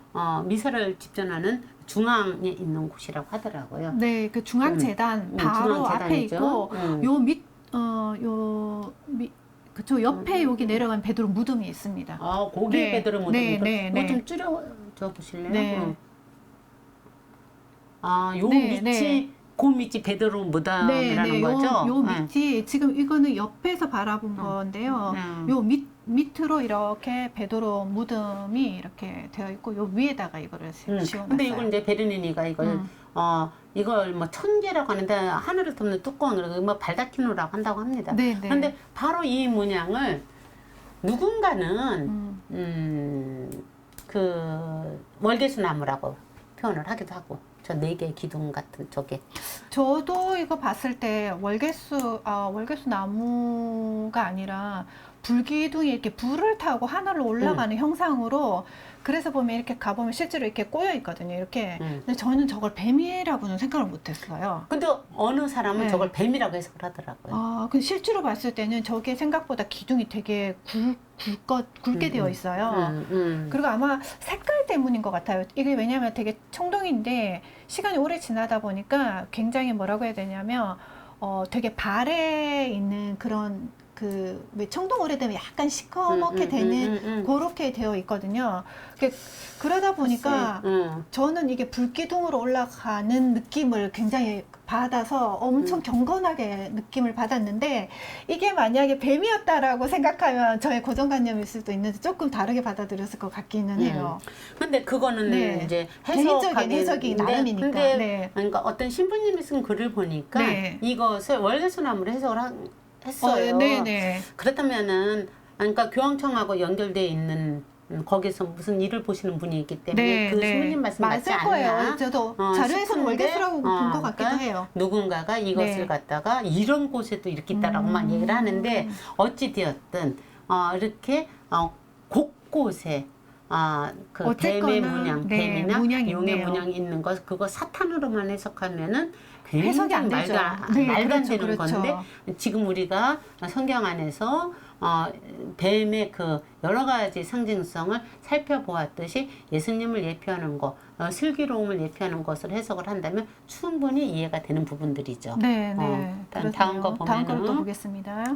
[SPEAKER 1] 미사를 집전하는 중앙에 있는 곳이라고 하더라고요.
[SPEAKER 2] 네, 그 중앙재단 바로 앞에
[SPEAKER 1] 중앙재단이죠.
[SPEAKER 2] 있고 그쵸, 옆에 여기 내려간 베드로 무덤이 있습니다.
[SPEAKER 1] 거기에
[SPEAKER 2] 네.
[SPEAKER 1] 베드로 무덤이
[SPEAKER 2] 네,
[SPEAKER 1] 뭐
[SPEAKER 2] 네.
[SPEAKER 1] 좀 줄여줘 보실래요?
[SPEAKER 2] 네.
[SPEAKER 1] 요
[SPEAKER 2] 네,
[SPEAKER 1] 밑이 그 밑이 베드로 무덤이라는 거죠?
[SPEAKER 2] 요 밑이 지금 이거는 옆에서 바라본 건데요. 요 밑으로 이렇게 베드로 무덤이 이렇게 되어 있고 요 위에다가 이거를 씌워놨어요.
[SPEAKER 1] 근데 이걸 이제 베르니니가 이걸 뭐 천개라고 하는데 하늘을 덮는 뚜껑을 뭐 발다키노라고 한다고 합니다.
[SPEAKER 2] 네, 네.
[SPEAKER 1] 근데 바로 이 문양을 누군가는 그 월계수 나무라고 표현을 하기도 하고 저 4개의 기둥 같은 저게
[SPEAKER 2] 저도 이거 봤을 때 월계수 나무가 아니라 불기둥이 이렇게 불을 타고 하늘로 올라가는 형상으로 그래서 보면 이렇게 가보면 실제로 이렇게 꼬여 있거든요. 이렇게. 근데 저는 저걸 뱀이라고는 생각을 못했어요.
[SPEAKER 1] 근데 어느 사람은
[SPEAKER 2] 네.
[SPEAKER 1] 저걸 뱀이라고 해석을 하더라고요.
[SPEAKER 2] 근데 실제로 봤을 때는 저게 생각보다 기둥이 되게 굵게 되어 있어요. 그리고 아마 색깔 때문인 것 같아요. 이게 왜냐면 되게 청동인데 시간이 오래 지나다 보니까 굉장히 뭐라고 해야 되냐면 되게 발에 있는 그런 왜 청동 오래되면 약간 시커멓게 되는 그렇게 되어 있거든요. 그러다 보니까 저는 이게 불기둥으로 올라가는 느낌을 굉장히 받아서 엄청 경건하게 느낌을 받았는데 이게 만약에 뱀이었다라고 생각하면 저의 고정관념일 수도 있는데 조금 다르게 받아들였을 것 같기는 해요.
[SPEAKER 1] 근데 그거는
[SPEAKER 2] 네.
[SPEAKER 1] 이제
[SPEAKER 2] 개인적인 해석이 나름이니까.
[SPEAKER 1] 근데
[SPEAKER 2] 네.
[SPEAKER 1] 그러니까 어떤 신부님이 쓴 글을 보니까
[SPEAKER 2] 네.
[SPEAKER 1] 이것을 월계수나무로 해석을 했어요.
[SPEAKER 2] 네네.
[SPEAKER 1] 그렇다면은 그러니까 교황청하고 연결되어 있는 거기서 무슨 일을 보시는 분이 있기 때문에 그 신부님 말씀 맞지
[SPEAKER 2] 맞을 거예요.
[SPEAKER 1] 않나?
[SPEAKER 2] 저도 자료에서는
[SPEAKER 1] 싶은데,
[SPEAKER 2] 월계수라고 본 것 같기도
[SPEAKER 1] 그러니까
[SPEAKER 2] 해요.
[SPEAKER 1] 누군가가 이것을
[SPEAKER 2] 네.
[SPEAKER 1] 갖다가 이런 곳에도 이렇게 있다라고 막 얘기를 하는데 어찌 되었든 이렇게 곳곳에 그 뱀의
[SPEAKER 2] 어쨌거나,
[SPEAKER 1] 문양,
[SPEAKER 2] 네,
[SPEAKER 1] 뱀이나
[SPEAKER 2] 문양이
[SPEAKER 1] 용의
[SPEAKER 2] 있네요.
[SPEAKER 1] 문양이 있는 것 그거 사탄으로만 해석하면은
[SPEAKER 2] 해석이 안
[SPEAKER 1] 굉장히
[SPEAKER 2] 되죠.
[SPEAKER 1] 말도 안
[SPEAKER 2] 그렇죠,
[SPEAKER 1] 되는
[SPEAKER 2] 그렇죠.
[SPEAKER 1] 건데 지금 우리가 성경 안에서 뱀의 그 여러 가지 상징성을 살펴보았듯이 예수님을 예표하는 것, 슬기로움을 예표하는 것을 해석을 한다면 충분히 이해가 되는 부분들이죠.
[SPEAKER 2] 네,
[SPEAKER 1] 일단 다음 거 보면은
[SPEAKER 2] 다음 걸 또 보겠습니다.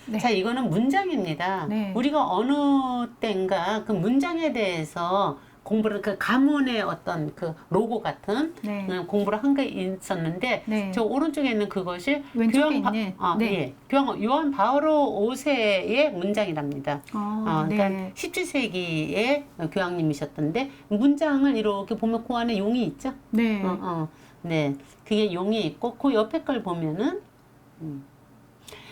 [SPEAKER 2] 네.
[SPEAKER 1] 자, 이거는 문장입니다.
[SPEAKER 2] 네.
[SPEAKER 1] 우리가 어느 때인가 그 문장에 대해서 공부를 그 가문의 어떤 그 로고 같은
[SPEAKER 2] 네.
[SPEAKER 1] 공부를 한 게 있었는데
[SPEAKER 2] 네.
[SPEAKER 1] 저 오른쪽에 있는 그것이
[SPEAKER 2] 왼쪽에 있는, 네.
[SPEAKER 1] 예, 교황 요한 바오로 5세의 문장이랍니다. 그러니까
[SPEAKER 2] 네.
[SPEAKER 1] 17세기의 교황님이셨던데 문장을 이렇게 보면 그 안에 용이 있죠.
[SPEAKER 2] 네.
[SPEAKER 1] 네, 그게 용이 있고 그 옆에 걸 보면은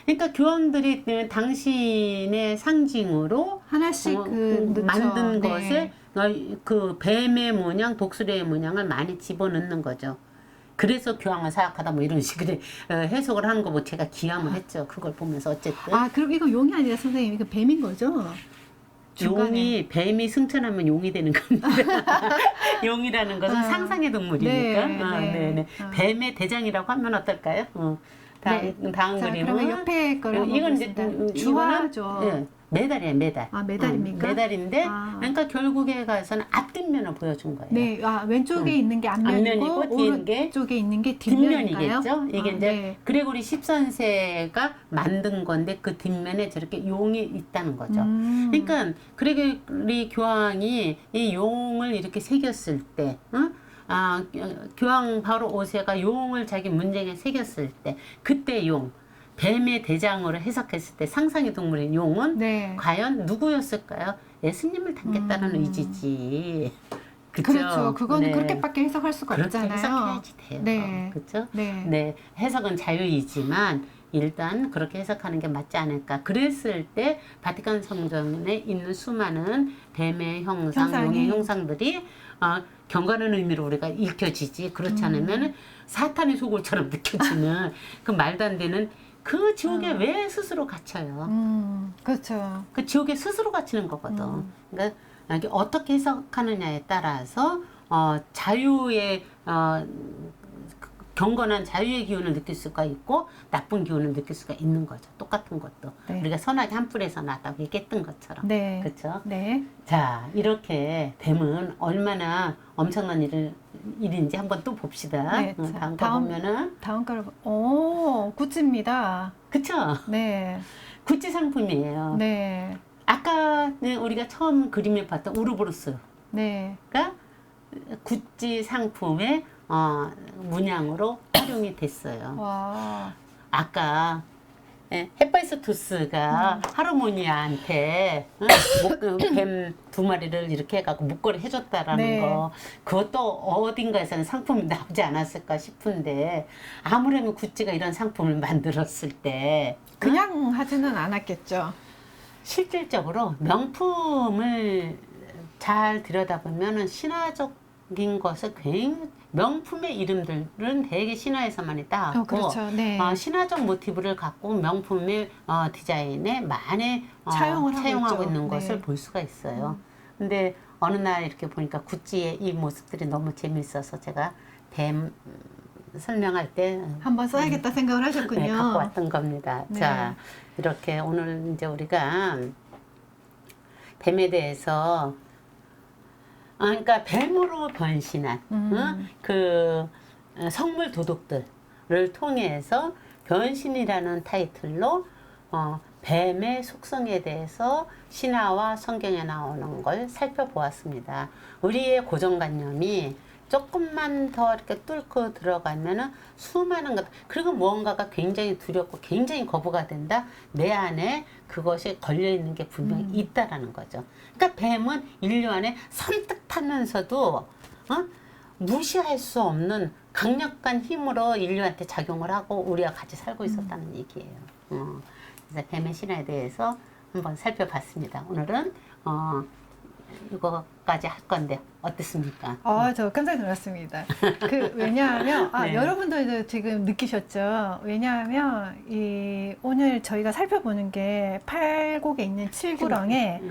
[SPEAKER 1] 그러니까 교황들이 당신의 상징으로
[SPEAKER 2] 하나씩 넣죠.
[SPEAKER 1] 만든
[SPEAKER 2] 네.
[SPEAKER 1] 것에 그 뱀의 문양, 독수리의 문양을 많이 집어넣는 거죠. 그래서 교황을 사역하다 뭐 이런 식으로 해석을 하는 거 뭐 제가 기함을 했죠. 그걸 보면서 어쨌든
[SPEAKER 2] 그럼 이거 용이 아니라 선생님 이거 뱀인 거죠? 중간에.
[SPEAKER 1] 뱀이 승천하면 용이 되는 겁니다. 용이라는 것은 상상의 동물이니까.
[SPEAKER 2] 네.
[SPEAKER 1] 뱀의 대장이라고 하면 어떨까요? 다음
[SPEAKER 2] 자,
[SPEAKER 1] 그림은
[SPEAKER 2] 그러면 옆에 걸 한번
[SPEAKER 1] 이건 이제
[SPEAKER 2] 보겠습니다. 주화죠.
[SPEAKER 1] 예, 메달이에요, 메달.
[SPEAKER 2] 메달입니까?
[SPEAKER 1] 메달인데,
[SPEAKER 2] 아.
[SPEAKER 1] 그러니까 결국에 가서는 앞뒷면을 보여준 거예요.
[SPEAKER 2] 네, 왼쪽에 있는 게 앞면이고,
[SPEAKER 1] 앞면이고 뒤에 게
[SPEAKER 2] 오른쪽에 있는 게 뒷면일까요?
[SPEAKER 1] 뒷면이겠죠. 이게 이제
[SPEAKER 2] 네.
[SPEAKER 1] 그레고리 13세가 만든 건데 그 뒷면에 저렇게 용이 있다는 거죠. 그러니까 그레고리 교황이 이 용을 이렇게 새겼을 때, 교황 바로 5세가 용을 자기 문장에 새겼을 때, 그때 용, 뱀의 대장으로 해석했을 때 상상의 동물의 용은
[SPEAKER 2] 네.
[SPEAKER 1] 과연 누구였을까요? 예수님을 담겠다는 의지지. 그쵸?
[SPEAKER 2] 그렇죠. 그거는
[SPEAKER 1] 네.
[SPEAKER 2] 그렇게밖에 해석할 수가
[SPEAKER 1] 그렇게
[SPEAKER 2] 없잖아요.
[SPEAKER 1] 해석해야지 돼요.
[SPEAKER 2] 네.
[SPEAKER 1] 그렇죠?
[SPEAKER 2] 네.
[SPEAKER 1] 네. 해석은 자유이지만 일단 그렇게 해석하는 게 맞지 않을까. 그랬을 때 바티칸 성전에 있는 수많은 뱀의 형상, 용의 형상들이 경건한 의미로 우리가 읽혀지지. 그렇지 않으면 사탄의 소굴처럼 느껴지는 그 말도 안 되는 그 지옥에 왜 스스로 갇혀요?
[SPEAKER 2] 그렇죠.
[SPEAKER 1] 그 지옥에 스스로 갇히는 거거든. 그러니까 이게 어떻게 해석하느냐에 따라서 자유의 경건한 자유의 기운을 느낄 수가 있고 나쁜 기운을 느낄 수가 있는 거죠. 똑같은 것도
[SPEAKER 2] 네.
[SPEAKER 1] 우리가 선악이 한 뿔에서 났다고 얘기했던 것처럼.
[SPEAKER 2] 네.
[SPEAKER 1] 그렇죠?
[SPEAKER 2] 네.
[SPEAKER 1] 자, 이렇게 뱀은 얼마나 엄청난 일인지 한번 또 봅시다.
[SPEAKER 2] 네, 자,
[SPEAKER 1] 다음 거 보면은
[SPEAKER 2] 다음 거를 오, 구찌입니다.
[SPEAKER 1] 그쵸?
[SPEAKER 2] 네.
[SPEAKER 1] 구찌 상품이에요.
[SPEAKER 2] 네.
[SPEAKER 1] 아까 우리가 처음 그림에 봤던 우르보로스가
[SPEAKER 2] 네.
[SPEAKER 1] 구찌 상품의 문양으로 활용이 됐어요.
[SPEAKER 2] 와.
[SPEAKER 1] 아까 헤파이스토스가 하르모니아한테 뱀 두 마리를 이렇게 해갖고 목걸이 해줬다라는
[SPEAKER 2] 네.
[SPEAKER 1] 거, 그것도 어딘가에서는 상품이 나오지 않았을까 싶은데, 아무래도 구찌가 이런 상품을 만들었을 때
[SPEAKER 2] 그냥 하지는 않았겠죠.
[SPEAKER 1] 실질적으로 명품을 잘 들여다보면은 신화적인 것을 명품의 이름들은 대개 신화에서만 따왔고,
[SPEAKER 2] 그렇죠. 네.
[SPEAKER 1] 신화적 모티브를 갖고 명품의 디자인에 많이
[SPEAKER 2] 차용을 하고
[SPEAKER 1] 차용하고
[SPEAKER 2] 있죠.
[SPEAKER 1] 있는
[SPEAKER 2] 네.
[SPEAKER 1] 것을 볼 수가 있어요. 근데 어느 날 이렇게 보니까 구찌의 이 모습들이 너무 재밌어서 제가 뱀 설명할 때
[SPEAKER 2] 한번 써야겠다 생각을 하셨군요.
[SPEAKER 1] 네, 갖고 왔던 겁니다.
[SPEAKER 2] 네.
[SPEAKER 1] 자, 이렇게 오늘 이제 우리가 뱀에 대해서 그러니까 뱀으로 변신한 그 성물 도둑들을 통해서 변신이라는 타이틀로 뱀의 속성에 대해서 신화와 성경에 나오는 걸 살펴보았습니다. 우리의 고정관념이 조금만 더 이렇게 뚫고 들어가면은 수많은 것, 그리고 무언가가 굉장히 두렵고 굉장히 거부가 된다. 내 안에 그것이 걸려 있는 게 분명히 있다라는 거죠. 그러니까 뱀은 인류 안에 섬뜩하면서도 무시할 수 없는 강력한 힘으로 인류한테 작용을 하고 우리와 같이 살고 있었다는 얘기예요. 그래서 뱀의 신화에 대해서 한번 살펴봤습니다. 오늘은 이거까지 할 건데 어떻습니까?
[SPEAKER 2] 저 깜짝 놀랐습니다. 왜냐하면
[SPEAKER 1] 네.
[SPEAKER 2] 여러분들도 지금 느끼셨죠? 왜냐하면 오늘 저희가 살펴보는 게 팔곡에 있는 칠구렁의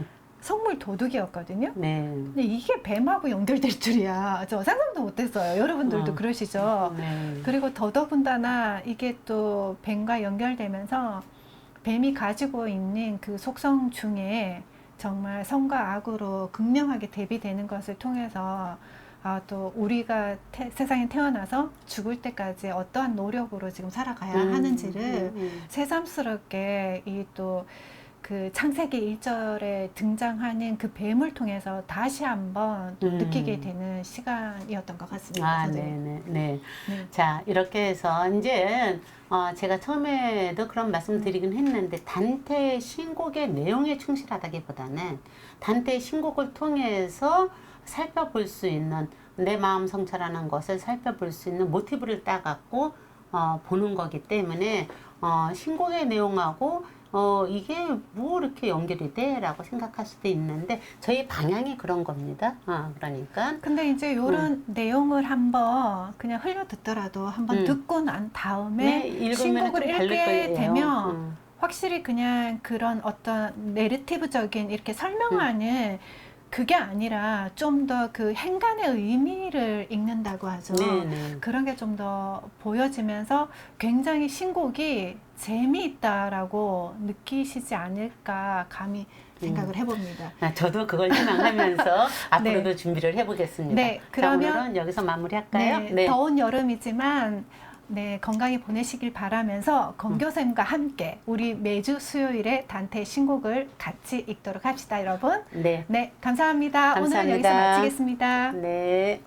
[SPEAKER 2] 성물 도둑이었거든요.
[SPEAKER 1] 네.
[SPEAKER 2] 근데 이게 뱀하고 연결될 줄이야. 저 상상도 못했어요. 여러분들도 그러시죠?
[SPEAKER 1] 네.
[SPEAKER 2] 그리고 더더군다나 이게 또 뱀과 연결되면서 뱀이 가지고 있는 그 속성 중에 정말 선과 악으로 극명하게 대비되는 것을 통해서 또 우리가 세상에 태어나서 죽을 때까지 어떠한 노력으로 지금 살아가야 하는지를 새삼스럽게 그 창세기 1절에 등장하는 그 뱀을 통해서 다시 한번 느끼게 되는 시간이었던 것 같습니다.
[SPEAKER 1] 네네. 네.
[SPEAKER 2] 네.
[SPEAKER 1] 자, 이렇게 해서 이제 제가 처음에도 그런 말씀 드리긴 했는데, 단테의 신곡의 내용에 충실하다기보다는 단테의 신곡을 통해서 살펴볼 수 있는, 내 마음 성찰하는 것을 살펴볼 수 있는 모티브를 따갖고 보는 거기 때문에 신곡의 내용하고 이게 뭐 이렇게 연결이 돼? 라고 생각할 수도 있는데, 저희 방향이 그런 겁니다. 그러니까.
[SPEAKER 2] 근데 이제 이런 내용을 한번 그냥 흘려 듣더라도 한번 듣고 난 다음에
[SPEAKER 1] 네,
[SPEAKER 2] 신곡을
[SPEAKER 1] 좀 다를
[SPEAKER 2] 읽게
[SPEAKER 1] 거예요.
[SPEAKER 2] 되면 확실히 그냥 그런 어떤 내러티브적인 이렇게 설명하는 그게 아니라 좀 더 그 행간의 의미를 읽는다고 하죠.
[SPEAKER 1] 네네.
[SPEAKER 2] 그런 게 좀 더 보여지면서 굉장히 신곡이 재미있다라고 느끼시지 않을까 감히 생각을 해봅니다.
[SPEAKER 1] 저도 그걸 희망하면서 앞으로도
[SPEAKER 2] 네.
[SPEAKER 1] 준비를 해보겠습니다.
[SPEAKER 2] 네,
[SPEAKER 1] 자,
[SPEAKER 2] 그러면
[SPEAKER 1] 오늘은 여기서 마무리할까요?
[SPEAKER 2] 네, 더운 여름이지만 네, 건강히 보내시길 바라면서 건교쌤과 함께 우리 매주 수요일에 단테 신곡을 같이 읽도록 합시다, 여러분.
[SPEAKER 1] 네.
[SPEAKER 2] 네, 감사합니다. 오늘은 여기서
[SPEAKER 1] 감사합니다.
[SPEAKER 2] 마치겠습니다.
[SPEAKER 1] 네.